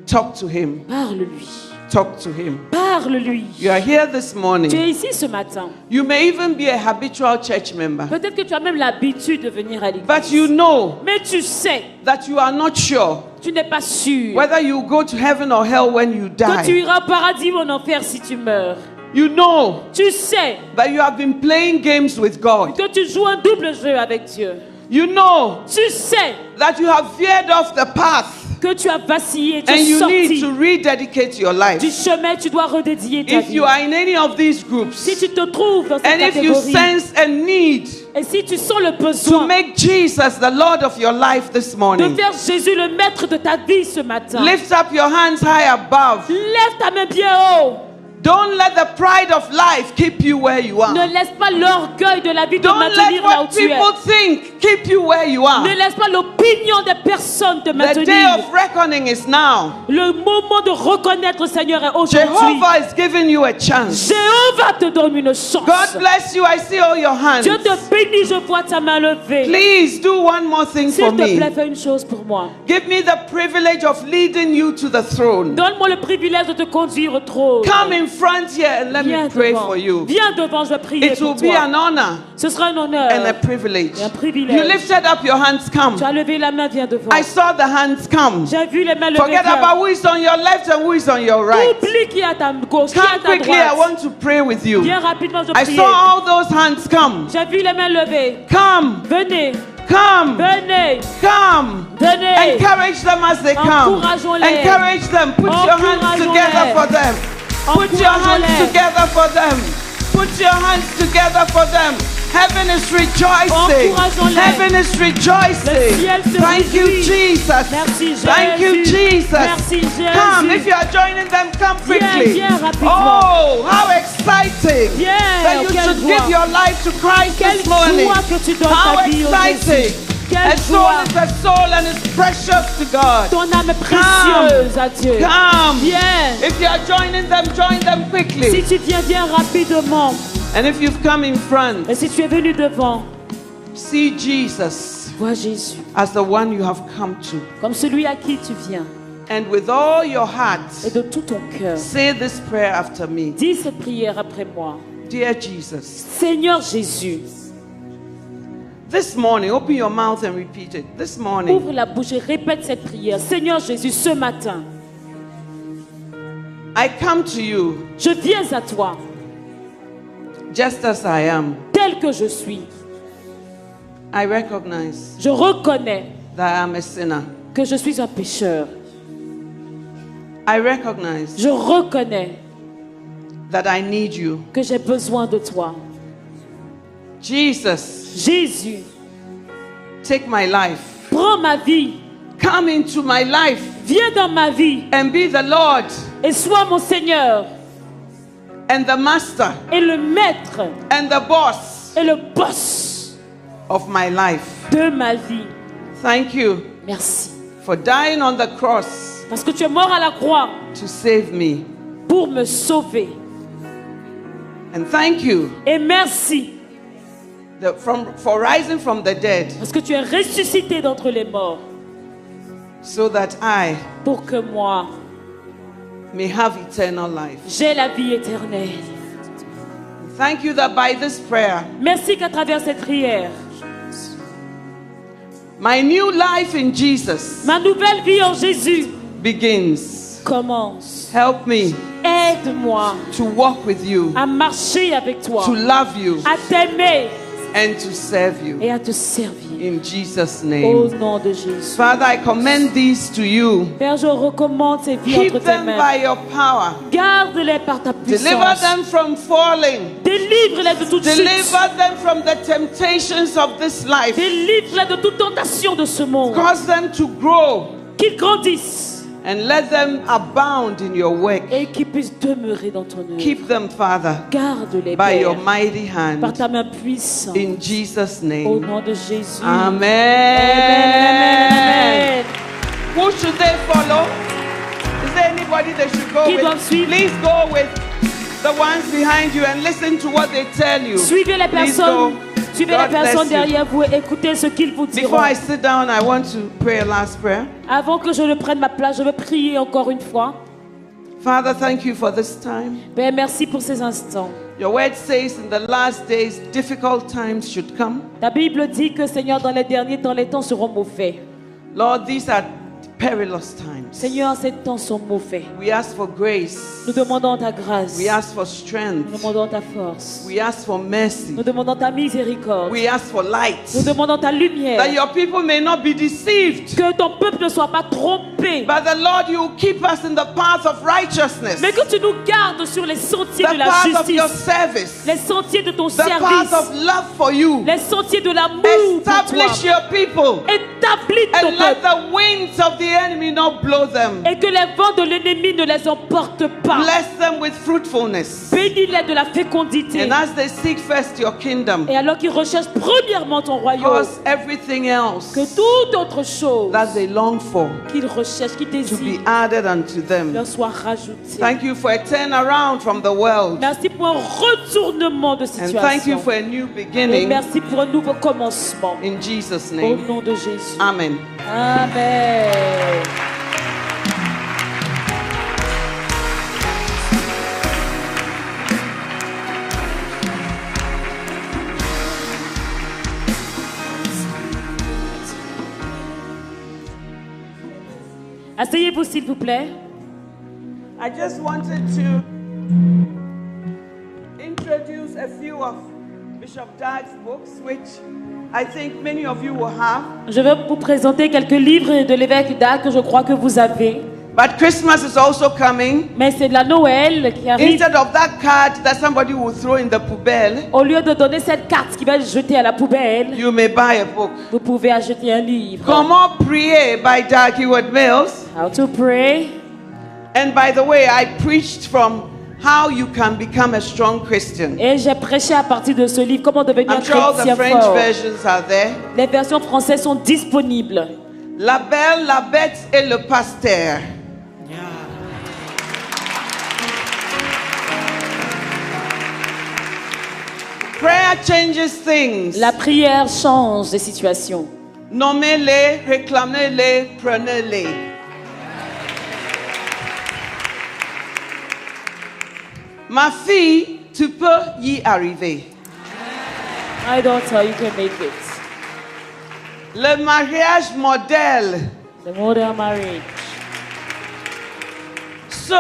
Talk to Him. Parle-lui. Talk to Him. Parle-lui. You are here this Tu morning. es ici ce matin. You may even be a habitual church member, Peut-être que tu as même l'habitude de venir à but l'église. you know Mais tu sais, that you are not sure tu n'es pas sûr whether you go to heaven or hell when you que tu die. iras au paradis ou en enfer si tu meurs. You know Tu sais that you have been playing games with God. que tu joues un double jeu avec Dieu. You know Tu sais that you have veered off the path que tu as vacillé, tu and es you need sorti to rededicate your du life. chemin, tu dois redédier ta If vie. you are in any of these groups Si tu te trouves dans cette and if you catégorie sense a need et si tu sens le to besoin make Jesus the Lord of your life this de morning, faire Jésus le maître de ta vie ce matin, lift up your hands high above. lève ta main bien haut. Don't let the pride of life keep you where you are. Ne laisse pas l'orgueil de la vie te Don't let maintenir là où what tu es. people think keep you where you are. Ne laisse pas l'opinion des personnes te The day maintenir. of reckoning is now. Le moment de reconnaître, Seigneur, est aujourd'hui. Jehovah is giving you a chance. Jéhovah te donne une chance. God bless you. I see all your hands. Dieu te bénit, je vois ta main levée. Please do one more thing for S'il te plaît, me. fais une chose pour moi. Give me the privilege of leading you to the throne. Donne-moi le privilège de te conduire au trône. Come in front here and let Viens me pray devant. for you. Viens devant, je vais prier It will pour be toi. an honor Ce sera un honneur. and a privilege. Et un privilège. You lifted up your hands. Come. Tu as levé la main, viens devant. I saw the hands come. J'ai vu les mains levées. Forget viens. about who is on your left and who is on your right. Oublie qui est à ta gauche, qui est à Come ta quickly. I droite. want to pray with you. Viens rapidement, je I prie. saw all those hands come. J'ai vu les mains levées. Come. Venez, Come. venez, Come. venez. Encourage them as they come. Encourageons-les. Encourage them. Put your hands together Encourageons-les. for them. Put your hands Encourageons-les. together for them. Put your hands together for them. Heaven is rejoicing. Encourageons-les. Heaven is Le rejoicing. ciel se Thank you, réjouit. Jesus. Merci, Jésus. Thank you, Jesus. Merci, Jésus. Come, if you are joining them, come quickly. viens rapidement. Oh, how exciting Viens, that you quelle should joie. give your life to Christ Quelle this morning. joie que tu donnes How ta vie au exciting. Jésus. Quelle A soul joie. is a soul and is precious to God. Ton âme est précieuse à Dieu. Come. Viens. If you are joining them, join them Si quickly. tu viens rapidement. And if you've come in front, Et si tu es venu devant, see Jesus vois Jésus as the one you have come to. comme celui à qui tu viens. And with all your Et heart, de tout ton cœur, say this prayer after me. dis cette prière après moi. Dear Jesus, Seigneur Jésus, this morning, open your mouth and repeat it. This morning, ouvre la bouche et répète cette prière. Seigneur Jésus, ce matin, I come to you je viens à toi, just as I am. tel que je suis. I recognize Je reconnais that I am a sinner. que je suis un pécheur. I recognize Je reconnais that I need you. que j'ai besoin de toi. Jesus, Jésus, take my life. prends ma vie, Come into my life viens dans ma vie and be the Lord et sois mon Seigneur and the master et le maître and the boss et le boss of my life. de ma vie. Thank you Merci. for dying on the cross Parce que tu es mort à la croix to save me. pour me sauver. And thank you Et merci for rising from the dead parce que tu es ressuscité d'entre les morts so that I pour que moi, may have eternal life. j'ai la vie éternelle. Thank you that by this prayer, Merci qu'à travers cette prière, My new life in Jesus Ma nouvelle vie en Jésus begins. commence. Help me Aide-moi to walk with you, à marcher avec toi, to love you, à t'aimer and to serve you. et à te servir. In Jesus' Au name. nom de Jésus. Father, I commend these to you. Père, je recommande ces vies Keep entre tes them mains. by your power. Garde-les par ta Deliver puissance. them from falling. Délivre-les de toute chute. Deliver them from the temptations of this life. Délivre-les de toute tentation de ce monde. Cause them to grow Qu'ils grandissent and let them abound in your work. et qu'ils puissent demeurer dans ton œuvre. Keep them, Father, Garde-les, by your Père, mighty par hand. ta main puissante. In Jesus' Au name. nom de Jésus. Amen. Amen. Who should they follow? Is there anybody they should go Qui with? doivent suivre? Please go with the ones behind you and listen to what they tell you. Suivez les Please personnes. go. Suivez God les personnes bless you. derrière vous et écoutez ce qu'ils vous diront. Before I sit down, I want to pray a last prayer. Avant que je ne prenne ma place, je veux prier encore une fois. Father, thank you for this time. Père, merci pour ces instants. Your word says in the last days, difficult times should come. Ta Bible dit que, Seigneur, dans les derniers temps, les temps seront mauvais. Lord, these are perilous times. Seigneur, ces temps sont mauvais. We ask for grace. Nous demandons ta grâce. We ask for Nous strength. demandons ta force. We ask for mercy. Nous demandons ta miséricorde. We ask for light. Nous demandons ta lumière. That your people may not be deceived. Que ton peuple ne soit pas trompé. But the Lord, you will keep us in the path of righteousness. Mais que tu nous gardes sur les sentiers The de la path of your justice. service. Les sentiers de ton The path service. of love for you. Les sentiers de l'amour pour toi. Establish your people. Établis ton And let peuple. the winds of the enemy not blow them. Et que les vents de l'ennemi ne les emportent pas. Bless them with fruitfulness. Bénis-les de la fécondité. And as they seek first your kingdom, Et alors qu'ils recherchent premièrement ton royaume, cause everything else que toute autre chose that they long for qu'ils recherchent, qu'ils to be désirent, added unto them. leur soit rajouté. Thank you for a turnaround from the world. Merci pour un retournement de And thank you situation. for a new Et beginning. merci pour un nouveau commencement. In Jesus' Au name. nom de Jésus. Amen. Amen. Asseyez-vous s'il vous plaît. I just wanted to introduce a few of Bishop Dag's books, which I think many of you will have. Je vais vous présenter quelques livres de l'évêque Dag que je crois que vous avez. But Christmas is also coming. Mais c'est de la Noël qui arrive. Instead of that card that somebody will throw in the poubelle, Au lieu de donner cette carte qui va être jetée à la poubelle, you may buy a book. vous pouvez acheter un livre. Comment prier by Dag Heward Mills. How to pray. And by the way, I preached from how you can become a strong Christian. Et j'ai prêché à partir de ce livre comment devenir un I'm sure all the chrétien French fort. versions are there. Les versions françaises sont disponibles. La belle, la bête et le pasteur. Prayer changes things. La prière change des situations. Nommez-les, réclamez-les, prenez-les. Ma fille, tu peux y arriver. My daughter, you can make it. Le mariage modèle. The modern marriage. Ceux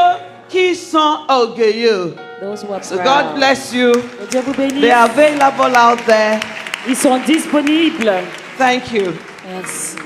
qui sont orgueilleux. Those who are So proud. God bless you. Que Dieu vous bénisse. They are available out there. Ils sont disponibles. Thank you. Merci.